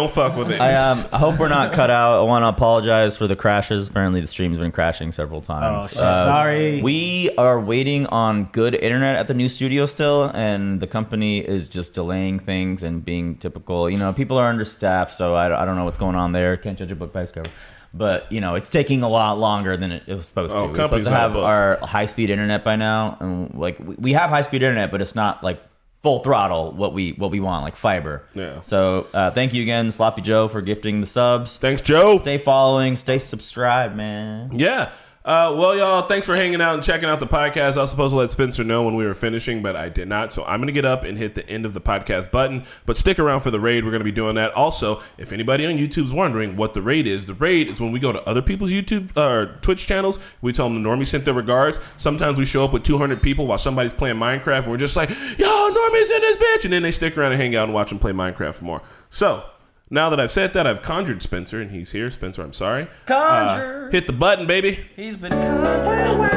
A: fuck with it.
C: I hope we're not cut out. I want to apologize for the crashes. Apparently, the stream's been crashing several times.
D: Oh, shit. Sorry.
C: We are waiting on good internet at the new studio still, and the company is just delaying things and being typical. People are understaffed, so I don't know what's going on there. Can't judge a book by its cover. but you know it's taking a lot longer than it was supposed to. We're supposed
A: companies
C: to have
A: not booked.
C: our high-speed internet by now, and like we have high-speed internet, but it's not like full throttle what we want, like fiber.
A: Yeah.
C: So thank you again, Sloppy Joe, for gifting the subs.
A: Thanks, Joe.
C: Stay following, stay subscribed, man.
A: Yeah. Well, y'all, thanks for hanging out and checking out the podcast. I was supposed to let Spencer know when we were finishing, but I did not. So I'm going to get up and hit the end of the podcast button. But stick around for the raid. We're going to be doing that. Also, if anybody on YouTube's wondering what the raid is when we go to other people's YouTube or Twitch channels. We tell them the Normie sent their regards. Sometimes we show up with 200 people while somebody's playing Minecraft. And we're just like, yo, Normie's in this bitch. And then they stick around and hang out and watch them play Minecraft more. So now that I've said that, I've conjured Spencer, and he's here. Spencer, I'm sorry.
B: Conjure.
A: Hit the button, baby.
B: He's been conjured.